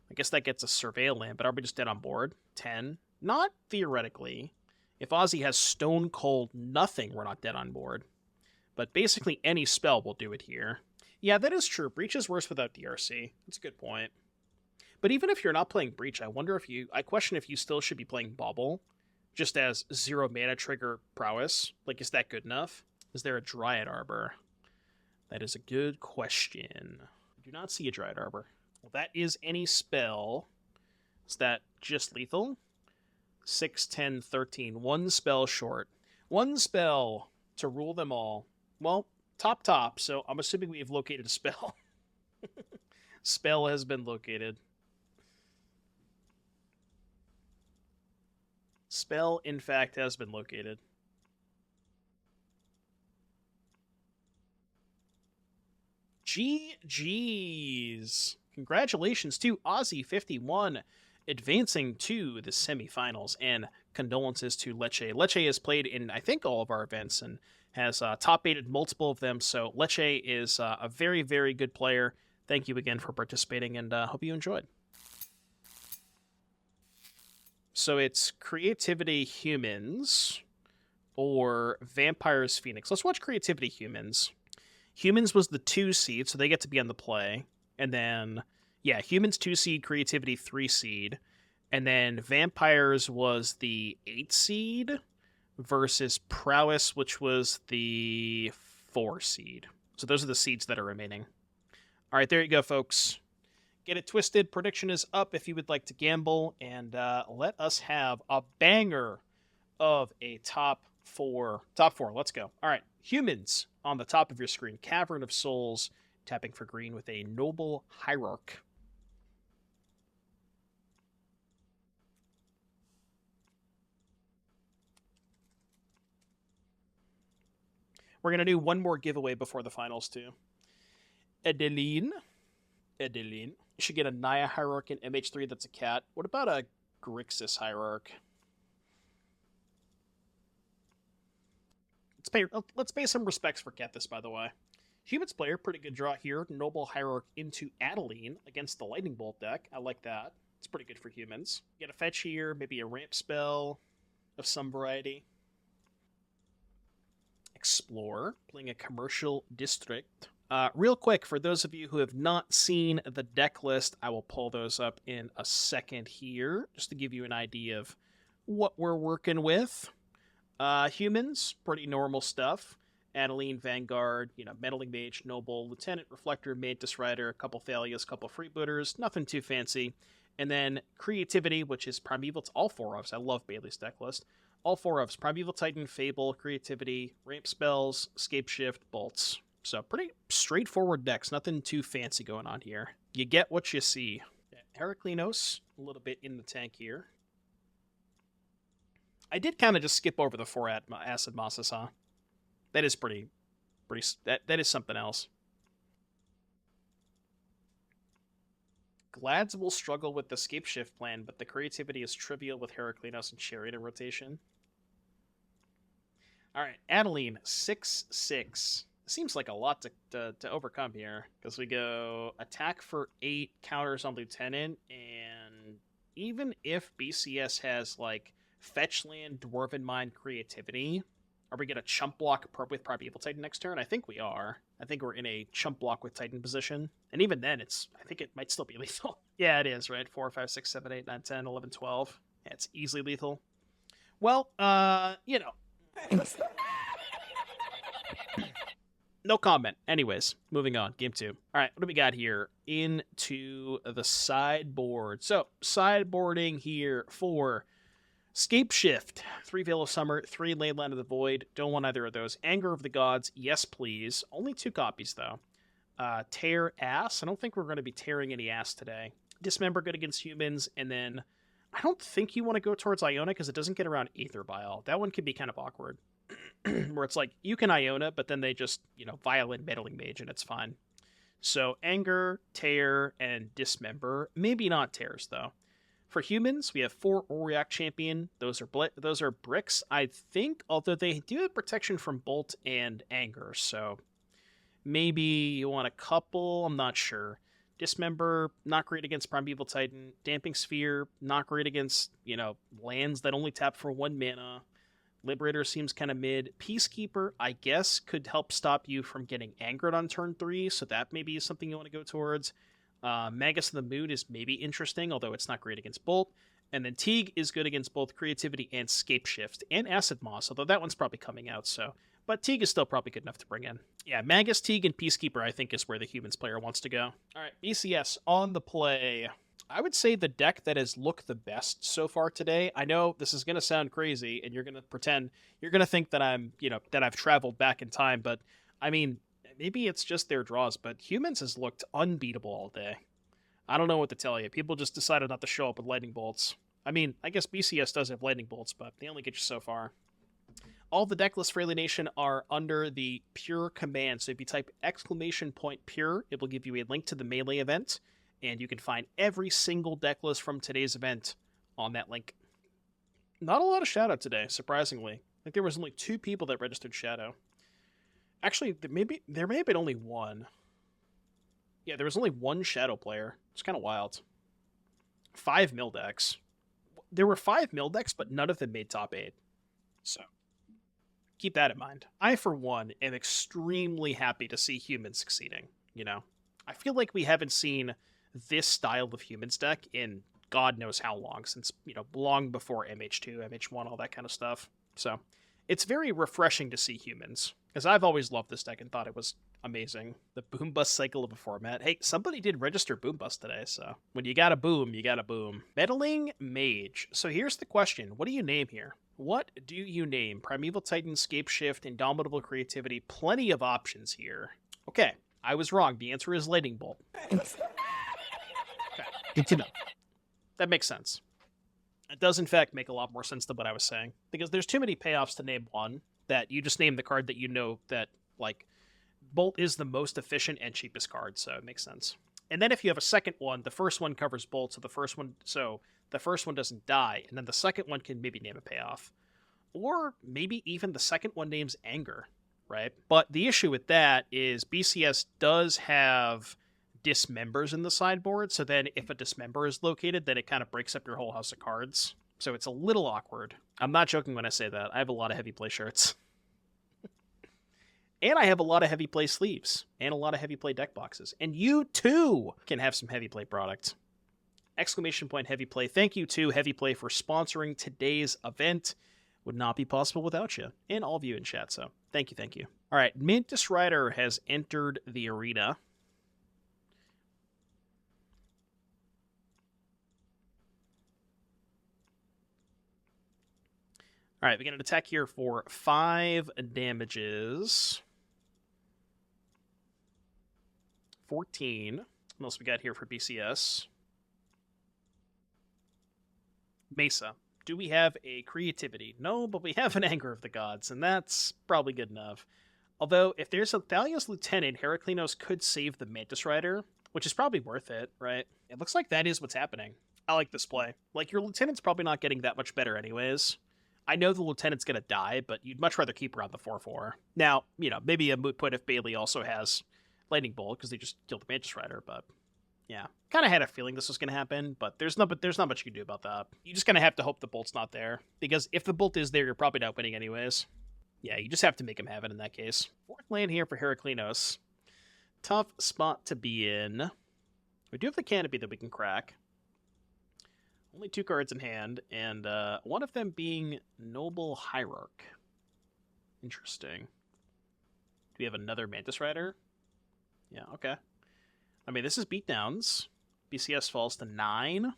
I guess that gets a Surveil Land, but are we just dead on board? 10? Not theoretically. If Aussie has Stone Cold Nothing, we're not dead on board. But basically any spell will do it here. Yeah, that is true. Breach is worse without DRC. That's a good point. But even if you're not playing Breach, I question if you still should be playing Bauble, just as 0 mana trigger Prowess. Is that good enough? Is there a Dryad Arbor? That is a good question. I do not see a Dryad Arbor. Well, that is any spell. Is that just lethal? 6, 10, 13. 1 spell short. 1 spell to rule them all. Well, top, so I'm assuming we have located a spell. Spell has been located. Spell, in fact, has been located. GG's. Congratulations to Aussie51 advancing to the semifinals, and condolences to Leche. Leche has played in, I think, all of our events and has top-8'd multiple of them, so Leche is a very, very good player. Thank you again for participating, and hope you enjoyed. So it's Creativity Humans or Vampires Phoenix. Let's watch Creativity Humans. Humans was the 2 seed, so they get to be on the play. And then, yeah, Humans 2 seed, Creativity 3 seed. And then Vampires was the 8 seed versus Prowess, which was the 4 seed. So those are the seeds that are remaining. All right, there you go, folks. Get it twisted. Prediction is up if you would like to gamble. And let us have a banger of a top four. Top four, let's go. All right, Humans on the top of your screen. Cavern of Souls, tapping for green with a Noble Hierarch. We're going to do one more giveaway before the finals, too. Edeline. You should get a Naya Hierarch in MH3 that's a cat. What about a Grixis Hierarch? Let's pay some respects for Kethis, by the way. Humans player, pretty good draw here. Noble Hierarch into Adeline against the Lightning Bolt deck. I like that. It's pretty good for humans. Get a fetch here, maybe a ramp spell of some variety. Explore, playing a commercial district. Real quick, for those of you who have not seen the deck list, I will pull those up in a second here, just to give you an idea of what we're working with. Humans, pretty normal stuff. Adeline, Vanguard, Meddling Mage, Noble, Lieutenant, Reflector, Mantis Rider, a couple Thalias, couple Freebooters, nothing too fancy. And then Creativity, which is Primeval. It's all 4 ofs. I love Bailey's deck list. All 4 ofs. Primeval Titan, Fable, Creativity, Ramp Spells, Scape Shift, Bolts. So pretty straightforward decks. Nothing too fancy going on here. You get what you see. Heraclinos, a little bit in the tank here. I did kind of just skip over the 4 Acid Mosses, huh? That is pretty that is something else. Glads will struggle with the Scape Shift plan, but the Creativity is trivial with Heraclinos and Chariot in rotation. Alright, Adeline, 6/6. Seems like a lot to overcome here, because we go attack for 8, counters on Lieutenant, and even if BCS has, like, Fetch Land, Dwarven Mind, Creativity, are we going to chump block with Primeval Titan next turn? I think we are. I think we're in a chump block with Titan position. And even then, I think it might still be lethal. Yeah, it is, right? 4, 5, 6, 7, 8, 9, 10, 11, 12. Yeah, it's easily lethal. Well, no comment. Anyways, moving on. Game 2. All right, what do we got here? Into the sideboard. So, sideboarding here for Scape Shift, 3 Veil of Summer, 3 Leyline of the Void. Don't want either of those. Anger of the Gods, yes please. Only 2 copies though. Tear Ass. I don't think we're going to be tearing any ass today. Dismember, good against humans, and then I don't think you want to go towards Iona because it doesn't get around Aether Vial. That one can be kind of awkward. Where it's like, you can Iona, but then they just, Violent Meddling Mage and it's fine. So Anger, Tear, and Dismember. Maybe not Tears though. For humans, we have 4 Auriac Champion. Those are bricks, I think, although they do have protection from Bolt and Anger, so maybe you want a couple, I'm not sure. Dismember, not great against Primeval Titan. Damping Sphere, not great against, lands that only tap for 1 mana. Liberator seems kind of mid. Peacekeeper, I guess, could help stop you from getting angered on turn 3, so that maybe is something you want to go towards. Magus of the Moon is maybe interesting, although it's not great against Bolt. And then Teague is good against both Creativity and Scape Shift, and Acid Moss, although that one's probably coming out, so... But Teague is still probably good enough to bring in. Yeah, Magus, Teague, and Peacekeeper, I think, is where the Humans player wants to go. Alright, BCS on the play. I would say the deck that has looked the best so far today. I know this is going to sound crazy, and you're going to pretend... You're going to think that I'm, that I've traveled back in time, but, I mean... Maybe it's just their draws, but Humans has looked unbeatable all day. I don't know what to tell you. People just decided not to show up with Lightning Bolts. I mean, I guess BCS does have Lightning Bolts, but they only get you so far. All the deck lists for Alienation are under the Pure command, so if you type !Pure, it will give you a link to the Melee event, and you can find every single deck list from today's event on that link. Not a lot of Shadow today, surprisingly. I think there was only 2 people that registered Shadow. Actually, there may have been only 1. Yeah, there was only 1 Shadow player. It's kind of wild. 5 mill decks. there were 5 mill decks, but none of them made top 8. So keep that in mind. I, for one, am extremely happy to see humans succeeding, you know? I feel like we haven't seen this style of humans deck in God knows how long, since, long before MH2, MH1, all that kind of stuff. So it's very refreshing to see humans, because I've always loved this deck and thought it was amazing. The boom bust cycle of a format. Hey, somebody did register boom bust today, so when you got a boom, you got a boom. Meddling Mage. So here's the question. What do you name here? What do you name? Primeval Titan, Scape Shift, Indomitable Creativity. Plenty of options here. Okay, I was wrong. The answer is Lightning Bolt. Okay. Good to know. That makes sense. It does, in fact, make a lot more sense than what I was saying. Because there's too many payoffs to name one, that you just name the card that you know that, like, Bolt is the most efficient and cheapest card, so it makes sense. And then if you have a second one, the first one covers Bolt, so the first one doesn't die, and then the second one can maybe name a payoff. Or maybe even the second one names Anger, right? But the issue with that is BCS does have dismembers in the sideboard, so then if a dismember is located, then it kind of breaks up your whole house of cards. So it's a little awkward. I'm not joking when I say that. I have a lot of heavy play shirts. And I have a lot of heavy play sleeves, and a lot of heavy play deck boxes. And you, too, can have some heavy play product. Exclamation point heavy play. Thank you to Heavy Play for sponsoring today's event. Would not be possible without you, and all of you in chat, so thank you, thank you. All right, Mintus Rider has entered the arena. All right, we get an attack here for 5 damages. 14. What else we got here for BCS? Mesa. Do we have a Creativity? No, but we have an Anger of the Gods, and that's probably good enough. Although, if there's a Thalia's Lieutenant, Heraclinos could save the Mantis Rider, which is probably worth it, right? It looks like that is what's happening. I like this play. Like, your Lieutenant's probably not getting that much better anyways. I know the Lieutenant's going to die, but you'd much rather keep her on the 4-4. Now, maybe a moot point if Bailey also has Lightning Bolt, because they just killed the Mantis Rider, but yeah. Kind of had a feeling this was going to happen, but there's not much you can do about that. You just kind of have to hope the Bolt's not there, because if the Bolt is there, you're probably not winning anyways. Yeah, you just have to make him have it in that case. 4th land here for Heraclinos. Tough spot to be in. We do have the Canopy that we can crack. Only 2 cards in hand, and one of them being Noble Hierarch. Interesting. Do we have another Mantis Rider? Yeah, okay. I mean, this is beatdowns. BCS falls to 9. Let's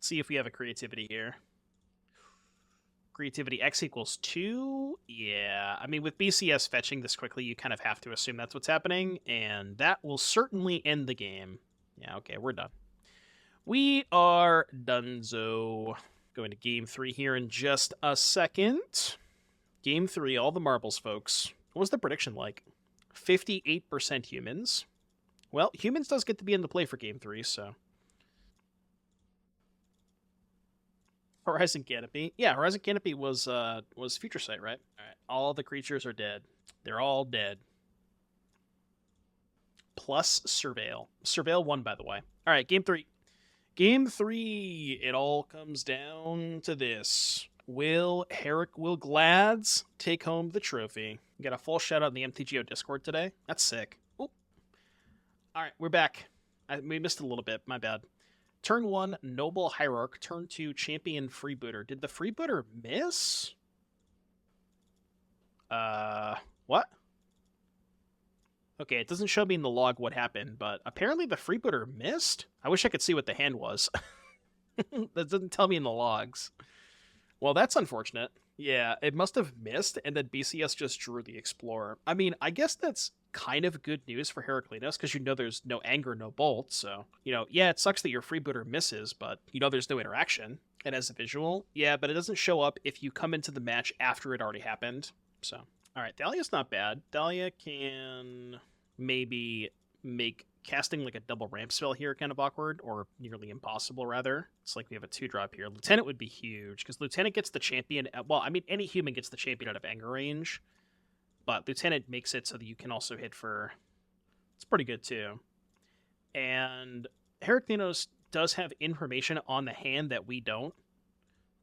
see if we have a Creativity here. Creativity X equals 2? Yeah, I mean, with BCS fetching this quickly, you kind of have to assume that's what's happening, and that will certainly end the game. Yeah, okay, we're done. We are donezo. Going to game 3 here in just a second. Game 3, all the marbles, folks. What was the prediction like? 58% humans. Well, humans does get to be in the play for game 3, so. Horizon Canopy. Yeah, Horizon Canopy was Future Sight, right? All right. All the creatures are dead. They're all dead. Plus Surveil. Surveil won, by the way. All right, game 3. Game 3. It all comes down to this. Will Glads take home the trophy? We got a full shout out in the MTGO Discord today. That's sick. Ooh. All right, we're back. We missed a little bit. My bad. Turn 1, Noble Hierarch. Turn 2, Champion Freebooter. Did the Freebooter miss? What? Okay, it doesn't show me in the log what happened, but apparently the Freebooter missed? I wish I could see what the hand was. That doesn't tell me in the logs. Well, that's unfortunate. Yeah, it must have missed, and then BCS just drew the Explorer. I mean, I guess that's kind of good news for Heraclinos, because there's no Anger, no Bolt, so, yeah, it sucks that your Freebooter misses, but there's no interaction. And as a visual, yeah, but it doesn't show up if you come into the match after it already happened, so. Alright, Thalia's not bad. Thalia can maybe make casting like a double ramp spell here kind of awkward, or nearly impossible, rather. It's like we have a 2-drop here. Lieutenant would be huge, because Lieutenant gets the champion... Well, I mean, any human gets the champion out of Anger range, but Lieutenant makes it so that you can also hit for... It's pretty good, too. And Heraclinos does have information on the hand that we don't.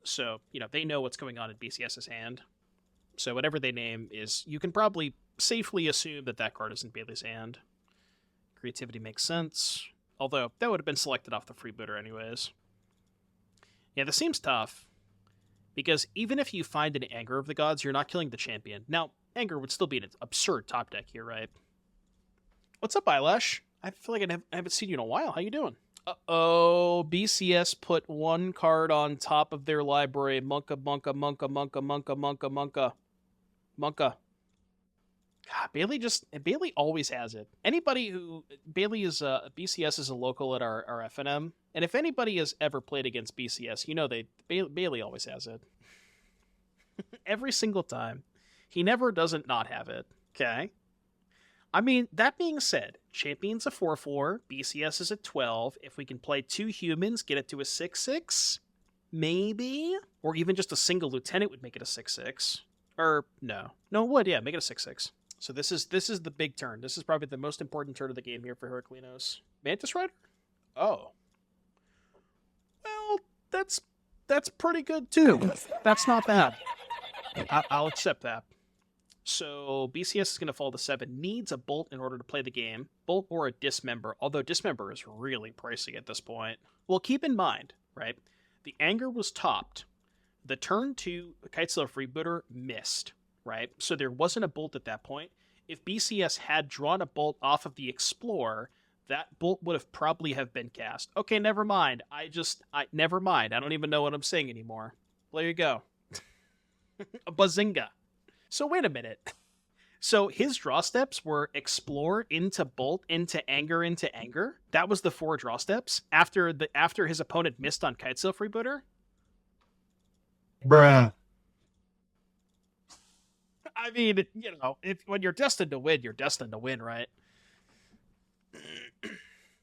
So, they know what's going on in BCS's hand. So whatever they name is, you can probably safely assume that card is in Bailey's hand. Creativity makes sense. Although, that would have been selected off the freebooter anyways. Yeah, this seems tough. Because even if you find an Anger of the Gods, you're not killing the champion. Now, Anger would still be an absurd top deck here, right? What's up, Eyelash? I feel like I haven't seen you in a while. How you doing? Uh-oh, BCS put one card on top of their library. Monka. God, Bailey always has it. Bailey is, BCS is a local at our FNM, and if anybody has ever played against BCS, Bailey always has it. Every single time. He never doesn't not have it, okay? I mean, that being said, Champion's a 4/4, BCS is a 12. If we can play 2 humans, get it to a 6/6, maybe? Or even just a single lieutenant would make it a 6/6. Or, no. No, it would, yeah, make it a 6/6. So this is the big turn. This is probably the most important turn of the game here for Heraclinos. Mantis Rider? Oh. Well, that's pretty good, too. That's not bad. I'll accept that. So BCS is going to fall to 7. Needs a Bolt in order to play the game. Bolt or a Dismember, although Dismember is really pricey at this point. Well, keep in mind, right? The Anger was topped. The turn 2 Kitesail Freebooter missed, right? So there wasn't a Bolt at that point. If BCS had drawn a Bolt off of the Explorer, that Bolt would have probably have been cast. Okay, never mind. Never mind. I don't even know what I'm saying anymore. There you go. A Bazinga. So wait a minute. So his draw steps were Explore into Bolt into Anger. That was the 4 draw steps after his opponent missed on Kitesail Freebooter. Bruh. I mean, when you're destined to win, you're destined to win, right?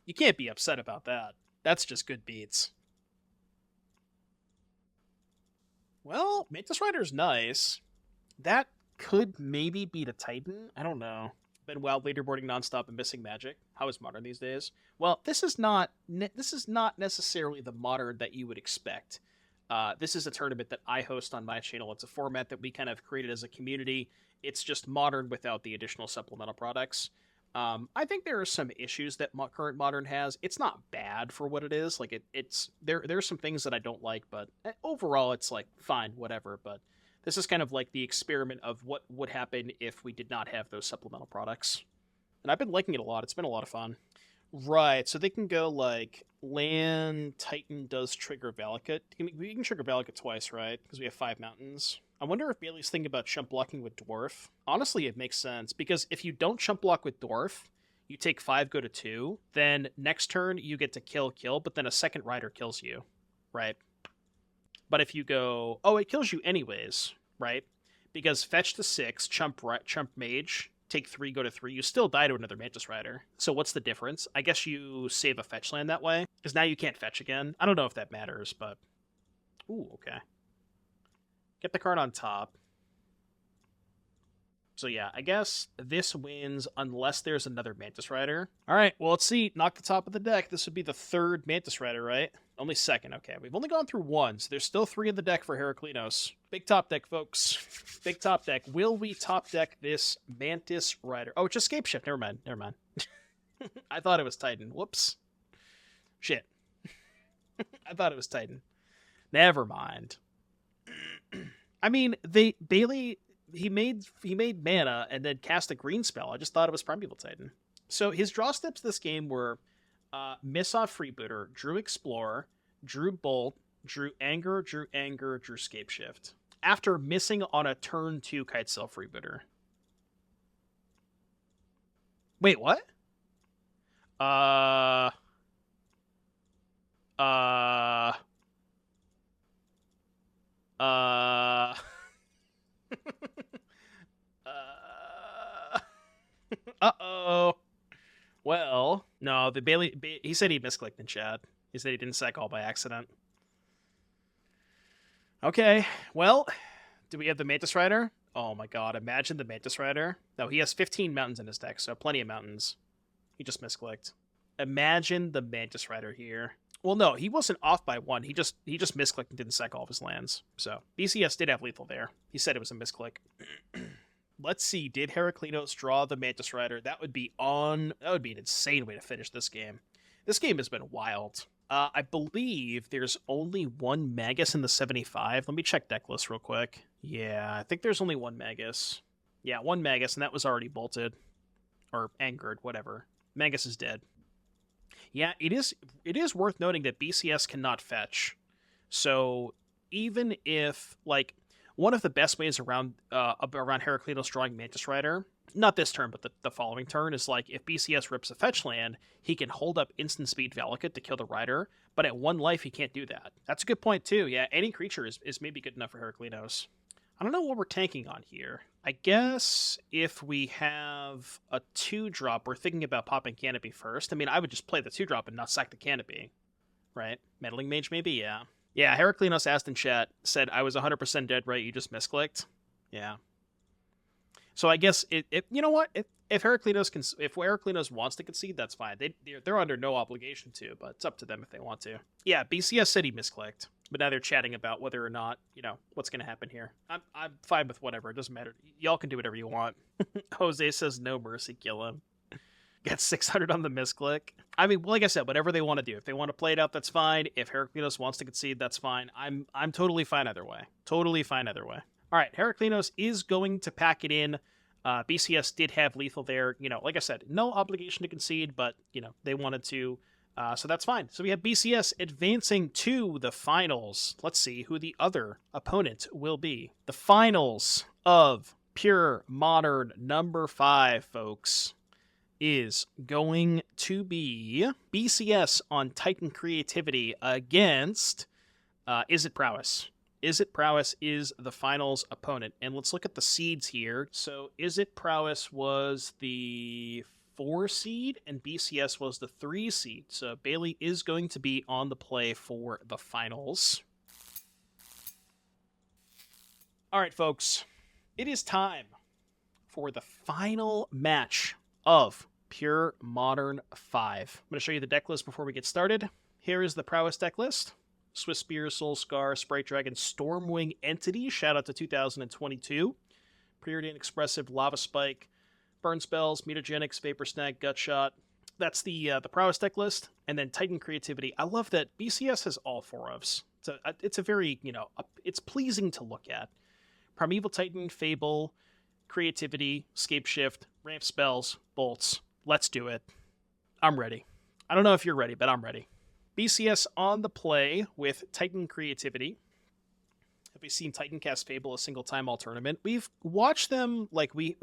You can't be upset about that. That's just good beats. Well, Mantis Rider's nice. That could maybe beat a Titan. I don't know. Been wild leaderboarding nonstop and missing Magic. How is Modern these days? Well, this is not necessarily the Modern that you would expect. This is a tournament that I host on my channel. It's a format that we kind of created as a community. It's just Modern without the additional supplemental products. I think there are some issues that current Modern has. It's not bad for what it is. Like there's some things that I don't like, but overall it's like fine, whatever. But this is kind of like the experiment of what would happen if we did not have those supplemental products. And I've been liking it a lot. It's been a lot of fun. Right, so they can go like land, Titan does trigger Valakut. We can trigger Valakut twice, right? Because we have 5 mountains. I wonder if Bailey's thinking about chump blocking with Dwarf. Honestly, it makes sense, because if you don't chump block with Dwarf, you take 5, go to 2, then next turn you get to kill, but then a second rider kills you, right? But if you go, oh, it kills you anyways, right? Because fetch to 6, chump mage, take 3, go to 3, you still die to another Mantis Rider. So what's the difference? I guess you save a fetch land that way, because now you can't fetch again. I don't know if that matters, but... Ooh, okay. Get the card on top. So yeah, I guess this wins unless there's another Mantis Rider. Alright, well let's see. Knock the top of the deck. This would be the 3rd Mantis Rider, right? Only 2nd, okay. We've only gone through 1, so there's still 3 in the deck for Heraclinos. Big top deck, folks. Big top deck. Will we top deck this Mantis Rider? Oh, it's Escape Shift. Never mind. I thought it was Titan. Whoops. Shit. I thought it was Titan. Never mind. I mean, Bailey... He made mana and then cast a green spell. I just thought it was Primeval Titan. So his draw steps this game were miss off Freebooter, drew Explorer, drew Bolt, drew Anger, drew Scape Shift. After missing on a turn 2 Kitesail Freebooter. Wait, what? Uh-oh. Well, no, the Bailey... He said he misclicked in chat. He said he didn't sack all by accident. Okay, well, do we have the Mantis Rider? Oh my god, imagine the Mantis Rider. No, he has 15 mountains in his deck, so plenty of mountains. He just misclicked. imagine the Mantis Rider here. Well, no, he wasn't off by 1. He just misclicked and didn't sack all of his lands. So BCS did have lethal there. He said it was a misclick. Let's see. Did Heraclinos draw the Mantis Rider? That would be an insane way to finish this game. This game has been wild. I believe there's only one Magus in the 75. Let me check Decklists real quick. Yeah, I think there's only one Magus. Yeah, one Magus, and that was already bolted. Or angered, whatever. Magus is dead. Yeah, it is worth noting that BCS cannot fetch. So even if, like, one of the best ways around Heraclinos drawing Mantis Rider, not this turn, but the following turn, is like if BCS rips a fetch land, he can hold up instant speed Valakut to kill the Rider, but at 1 life he can't do that. That's a good point too. Yeah, any creature is maybe good enough for Heraclinos. I don't know what we're tanking on here. I guess if we have a 2-drop, we're thinking about popping Canopy first. I mean, I would just play the 2-drop and not sack the Canopy, right? Meddling Mage maybe, yeah. Yeah, Heraclinos asked in chat, said, I was 100% dead right, you just misclicked. Yeah. So I guess, you know what? If Heraclinos wants to concede, that's fine. They're under no obligation to, but it's up to them if they want to. Yeah, BCS said he misclicked, but now they're chatting about whether or not, what's going to happen here. I'm fine with whatever. It doesn't matter. Y'all can do whatever you want. Jose says no mercy, kill him. Got 600 on the misclick. I mean, like I said, whatever they want to do. If they want to play it out, that's fine. If Heraclinos wants to concede, that's fine. I'm totally fine either way. Totally fine either way. All right, Heraclinos is going to pack it in. BCS did have lethal there. Like I said, no obligation to concede, but, they wanted to. So that's fine. So we have BCS advancing to the finals. Let's see who the other opponent will be. The finals of Pure Modern number 5, folks, is going to be BCS on Titan Creativity against Is It Prowess. Is It Prowess is the finals opponent. And let's look at the seeds here. So Is It Prowess was the 4 seed and BCS was the 3 seed. So Bailey is going to be on the play for the finals. All right, folks. It is time for the final match of Pure Modern 5. I'm going to show you the deck list before we get started. Here is the Prowess deck list. Swiss Spear, Soul Scar, Sprite Dragon, Stormwing Entity, shout out to 2022. Preordained Expressive, Lava Spike, Burn Spells, Mutagenics, Vapor Snag, Gutshot. That's the Prowess deck list. And then Titan Creativity. I love that BCS has all 4 ofs. It's a very, it's pleasing to look at. Primeval Titan, Fable, Creativity, Scape Shift, Ramp Spells, Bolts. Let's do it. I'm ready. I don't know if you're ready, but I'm ready. BCS on the play with Titan Creativity. Have we seen Titan cast Fable a single time all tournament? We've watched them, like, we've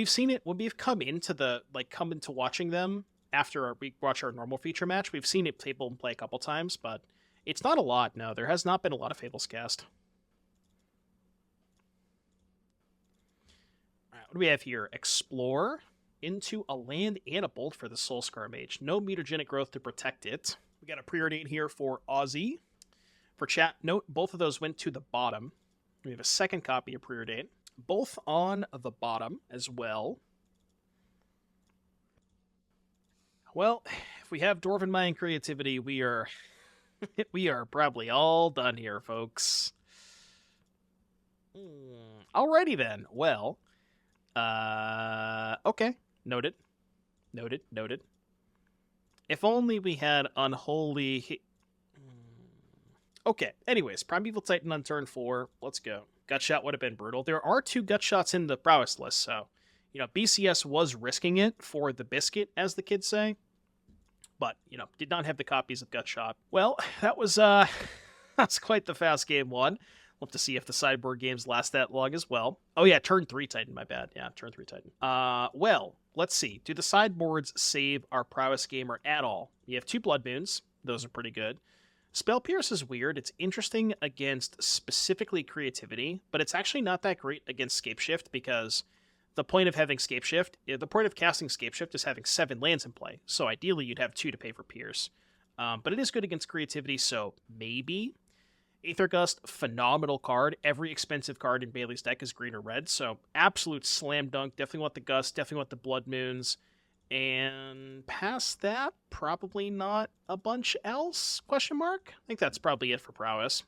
seen it when we've come into watching them after we watch our normal feature match. We've seen it Fable play a couple times, but it's not a lot, no. There has not been a lot of Fables cast. All right, what do we have here? Explore. Into a land and a bolt for the Soul Scar Mage. No mutagenic growth to protect it. We got a preordain here for Aussie. For chat, note both of those went to the bottom. We have a second copy of preordain. Both on the bottom as well. Well, if we have Dwarven Mayan Creativity, we are probably all done here, folks. Alrighty then. Well, okay. Noted. If only we had Unholy... Okay, anyways, Primeval Titan on turn 4. Let's go. Gutshot would have been brutal. There are 2 Gutshots in the Prowess list, so, BCS was risking it for the biscuit, as the kids say. But, did not have the copies of Gutshot. Well, that was, that's quite the fast game 1. We'll have to see if the sideboard games last that long as well. Oh yeah, turn 3 Titan, my bad. Yeah, turn 3 Titan. Well, let's see. Do the sideboards save our Prowess gamer at all? We have 2 Blood Moons. Those are pretty good. Spell Pierce is weird. It's interesting against specifically Creativity, but it's actually not that great against Scape Shift because the point of having Scape Shift, the point of casting Scape Shift is having 7 lands in play. So ideally you'd have 2 to pay for Pierce. But it is good against Creativity, so maybe. Aether Gust, phenomenal card. Every expensive card in Bailey's deck is green or red, so absolute slam dunk. Definitely want the Gust, definitely want the Blood Moons. And past that, probably not a bunch else, question mark? I think that's probably it for prowess.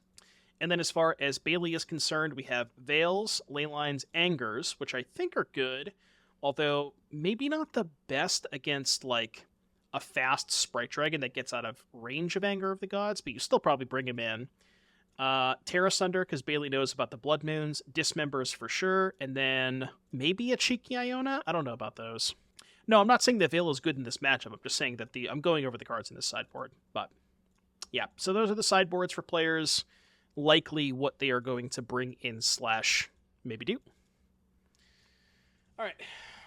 And then as far as Bailey is concerned, we have Veils, Leylines, Angers, which I think are good, although maybe not the best against, like, a fast Sprite Dragon that gets out of range of Anger of the Gods, but you still probably bring him in. Terra Sunder, because Bailey knows about the Blood Moons, Dismembers for sure, and then maybe a Cheeky Iona? I don't know about those. No, I'm not saying that Veil is good in this matchup, I'm just saying that I'm going over the cards in this sideboard, but yeah, so those are the sideboards for players, likely what they are going to bring in / maybe do. All right,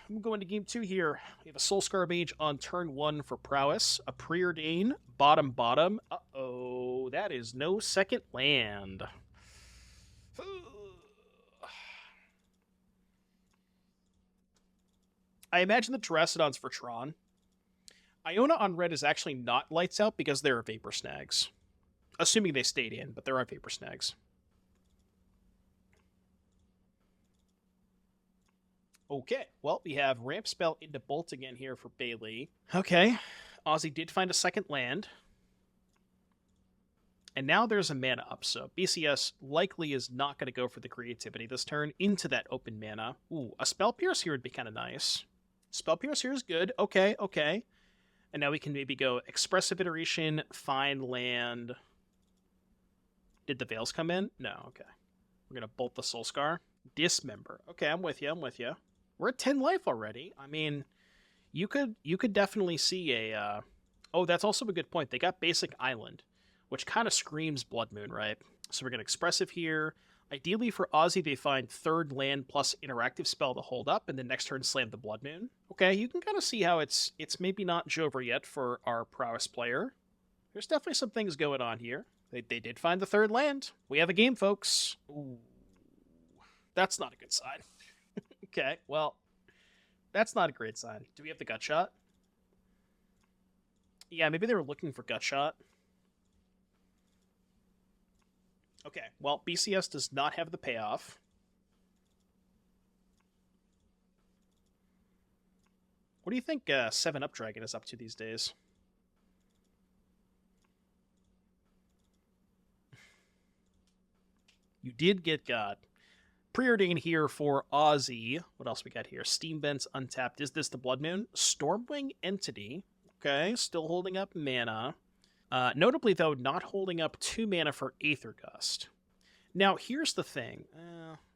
I'm going to game 2 here. We have a Soulscar Mage on turn 1 for prowess, a Preordain, bottom. Uh-oh, that is no second land. I imagine the Terracodons for Tron. Iona on red is actually not lights out because there are Vapor Snags. Assuming they stayed in, but there are Vapor Snags. Okay, well, we have Ramp Spell into Bolt again here for Bailey. Okay, Ozzy did find a second land. And now there's a mana up, so BCS likely is not going to go for the creativity this turn into that open mana. Ooh, a Spell Pierce here would be kind of nice. Spell Pierce here is good. Okay. And now we can maybe go Expressive Iteration, find land. Did the Veils come in? No, okay. We're going to Bolt the Soulscar. Dismember. Okay, I'm with you. We're at 10 life already. I mean, you could definitely see a... Oh, that's also a good point. They got Basic Island, which kind of screams Blood Moon, right? So we're going to Expressive here. Ideally for Ozzy, they find third land plus interactive spell to hold up, and then next turn slam the Blood Moon. Okay, you can kind of see how it's maybe not Jover yet for our prowess player. There's definitely some things going on here. They did find the third land. We have a game, folks. Ooh, that's not a good sign. Okay, well, that's not a great sign. Do we have the Gut Shot? Yeah, maybe they were looking for Gut Shot. Okay, well, BCS does not have the payoff. What do you think 7-Up Dragon is up to these days? You did get God. Preordain here for Ozzy. What else we got here? Steam Vents untapped. Is this the Blood Moon? Stormwing Entity. Okay, still holding up mana. Notably, though, not holding up 2 mana for Aether Gust. Now, here's the thing.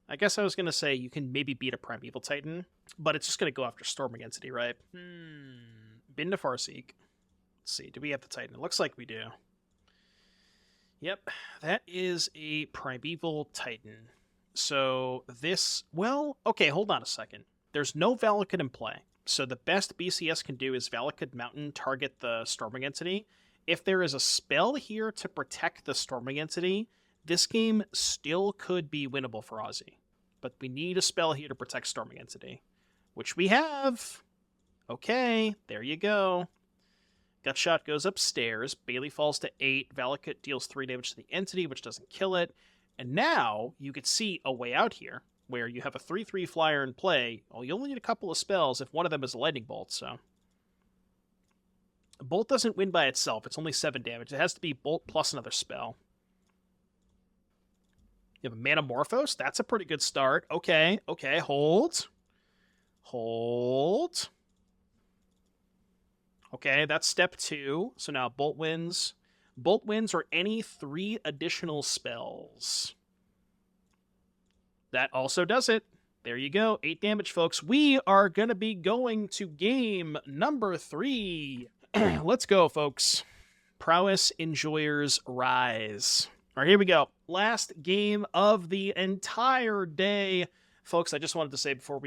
I guess I was going to say you can maybe beat a Primeval Titan, but it's just going to go after Stormwing Entity, right? Bin to Farseek. Let's see, do we have the Titan? It looks like we do. Yep, that is a Primeval Titan. So this... Well, okay, hold on a second. There's no Valakut in play. So the best BCS can do is Valakut Mountain target the Stormwing Entity. If there is a spell here to protect the Stormwing Entity, this game still could be winnable for Ozzy. But we need a spell here to protect Stormwing Entity, which we have. Okay, there you go. Gut Shot goes upstairs. Bailey falls to 8. Valakut deals 3 damage to the entity, which doesn't kill it. And now you could see a way out here, where you have a 3/3 flyer in play. Oh, you only need a couple of spells if one of them is a Lightning Bolt, so... Bolt doesn't win by itself. It's only 7 damage. It has to be Bolt plus another spell. You have a Manamorphose? That's a pretty good start. Okay, hold. Okay, that's step 2. So now Bolt wins. Bolt wins or any 3 additional spells. That also does it. There you go. 8 damage, folks. We are going to be going to game number 3. Let's go, folks. Prowess Enjoyers Rise. All right, here we go. Last game of the entire day. Folks, I just wanted to say before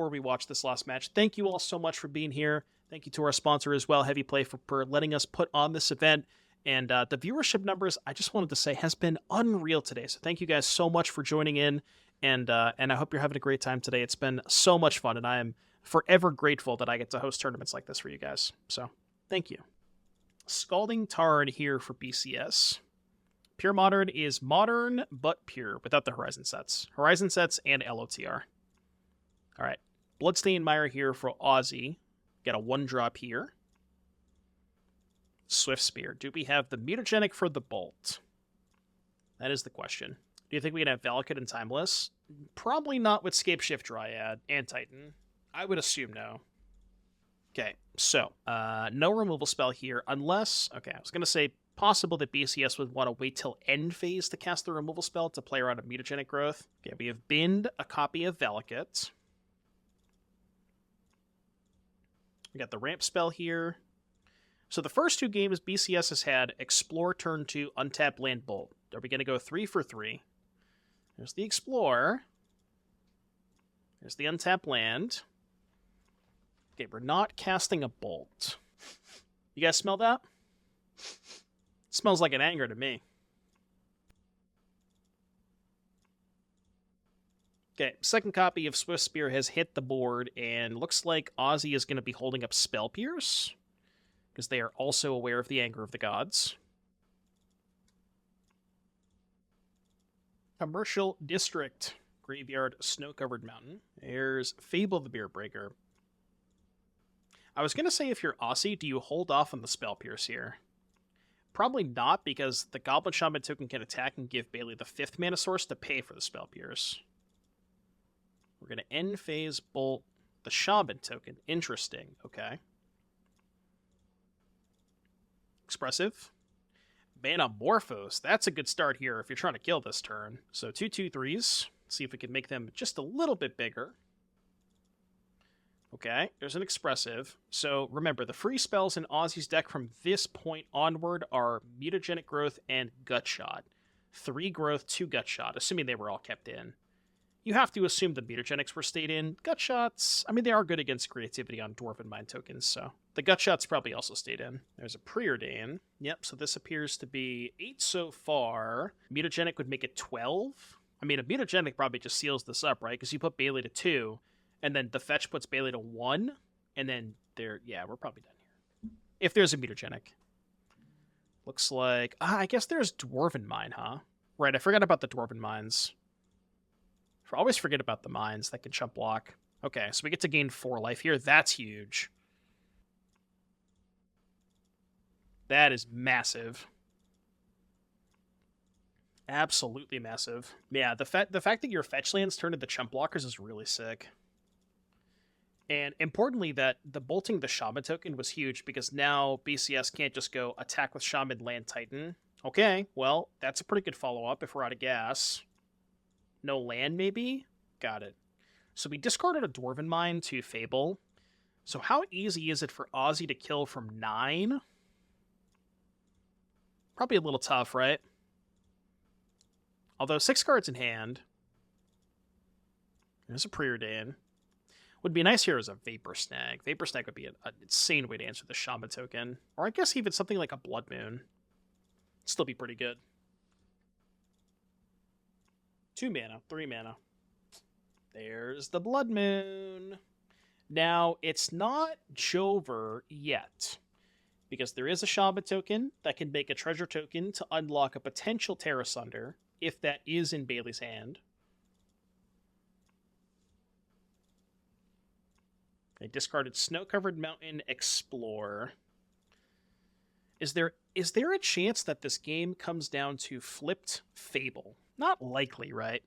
we watch this last match, thank you all so much for being here. Thank you to our sponsor as well, Heavy Play, for letting us put on this event. And the viewership numbers, I just wanted to say, has been unreal today. So thank you guys so much for joining in. And I hope you're having a great time today. It's been so much fun, and I am forever grateful that I get to host tournaments like this for you guys. So thank you. Scalding Tarn here for BCS. Pure Modern is modern, but pure, without the Horizon sets. Horizon sets and LOTR. All right. Bloodstained Mire here for Ozzy. Got a 1-drop here. Swift Spear. Do we have the mutagenic for the bolt? That is the question. Do you think we can have Valakut and Timeless? Probably not with Scapeshift Dryad and Titan. I would assume no. Okay, so no removal spell here unless... Okay, I was going to say possible that BCS would want to wait till end phase to cast the removal spell to play around a mutagenic growth. Okay, we have binned a copy of Valakut. We got the ramp spell here. So the first 2 games, BCS has had Explore turn 2, untap land bolt. Are we going to go 3 for 3? There's the Explore. There's the untap land. Okay, we're not casting a bolt. You guys smell that? Smells like an anger to me. Okay, second copy of Swift Spear has hit the board, and looks like Ozzy is going to be holding up Spell Pierce, because they are also aware of the anger of the gods. Commercial District, Graveyard, Snow-Covered Mountain. There's Fable the Beer Breaker. I was going to say if you're Aussie, do you hold off on the Spell Pierce here? Probably not, because the Goblin Shaman token can attack and give Bailey the 5th mana source to pay for the Spell Pierce. We're going to end phase bolt the Shaman token. Interesting. Okay. Expressive. Manamorphose. That's a good start here if you're trying to kill this turn. So 2/2/3s. See if we can make them just a little bit bigger. Okay, there's an expressive. So remember, the free spells in Ozzy's deck from this point onward are Mutagenic Growth and Gut Shot. 3 growth, 2 Gut Shot, assuming they were all kept in. You have to assume the Mutagenics were stayed in. Gut Shots, I mean, they are good against creativity on Dwarven Mind tokens, so the Gut Shots probably also stayed in. There's a Preordain. Yep, so this appears to be 8 so far. Mutagenic would make it 12. I mean, a Mutagenic probably just seals this up, right? Because you put Bailey to 2, and then the fetch puts Bailey to 1, and then there, yeah, we're probably done here. If there's a Mutagenic. Looks like, I guess there's Dwarven Mine, huh? Right, I forgot about the Dwarven Mines. I always forget about the mines that can chump block. Okay, so we get to gain 4 life here. That's huge. That is massive. Absolutely massive. Yeah, the fact that your fetch lands turn into chump blockers is really sick. And importantly, that the bolting the Shaman token was huge, because now BCS can't just go attack with Shaman, land Titan. Okay, well, that's a pretty good follow-up if we're out of gas. No land, maybe? Got it. So we discarded a Dwarven Mine to Fable. So how easy is it for Ozzy to kill from 9? Probably a little tough, right? Although 6 cards in hand. There's a Preordain. Would be nice here as a Vapor Snag. Vapor Snag would be an insane way to answer the Shaman token. Or I guess even something like a Blood Moon. Still be pretty good. 2 mana, 3 mana. There's the Blood Moon. Now, it's not Jover yet, because there is a Shaman token that can make a treasure token to unlock a potential Terra Sunder, if that is in Bailey's hand. I discarded Snow-Covered Mountain Explore. Is there a chance that this game comes down to flipped Fable? Not likely, right?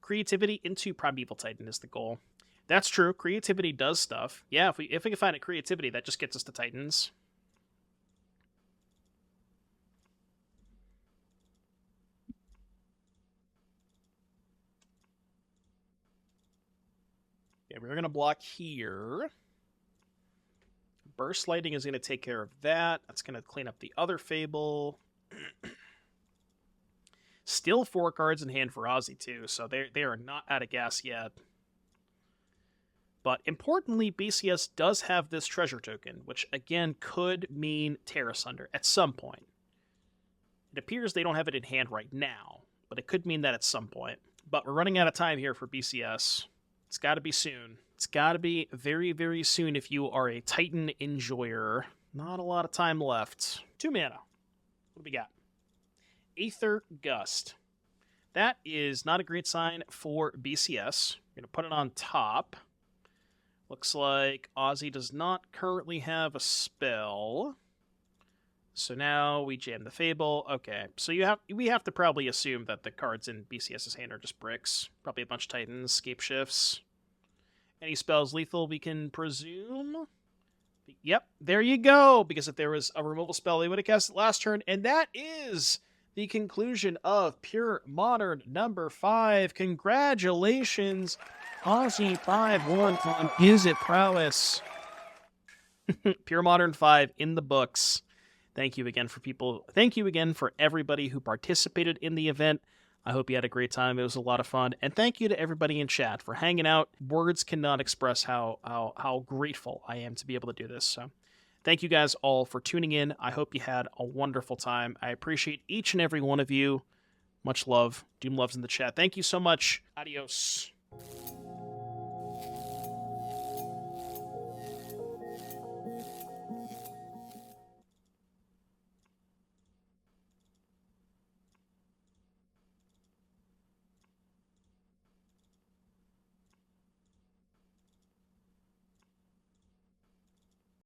Creativity into Primeval Titan is the goal. That's true. Creativity does stuff. Yeah, if we can find a creativity, that just gets us to Titans. Yeah, we're going to block here. Burst Lighting is going to take care of that. That's going to clean up the other Fable. Still 4 cards in hand for Ozzy, too, so they are not out of gas yet. But importantly, BCS does have this treasure token, which again could mean Terra Sunder at some point. It appears they don't have it in hand right now, but it could mean that at some point. But we're running out of time here for BCS. It's got to be soon. It's got to be very, very soon if you are a Titan enjoyer. Not a lot of time left. 2 mana. What do we got? Aether Gust. That is not a great sign for BCS. We're going to put it on top. Looks like Ozzy does not currently have a spell. So now we jam the Fable. Okay, so we have to probably assume that the cards in BCS's hand are just bricks. Probably a bunch of Titans, Scape Shifts. Any spells lethal, we can presume? Yep, there you go, because if there was a removal spell, they would have cast it last turn, and that is the conclusion of Pure Modern number 5. Congratulations, Aussie 5-1 on Is It Prowess. Pure Modern 5 in the books. Thank you again for everybody who participated in the event. I hope you had a great time. It was a lot of fun. And thank you to everybody in chat for hanging out. Words cannot express how grateful I am to be able to do this. So thank you guys all for tuning in. I hope you had a wonderful time. I appreciate each and every one of you. Much love. Doom loves in the chat. Thank you so much. Adios.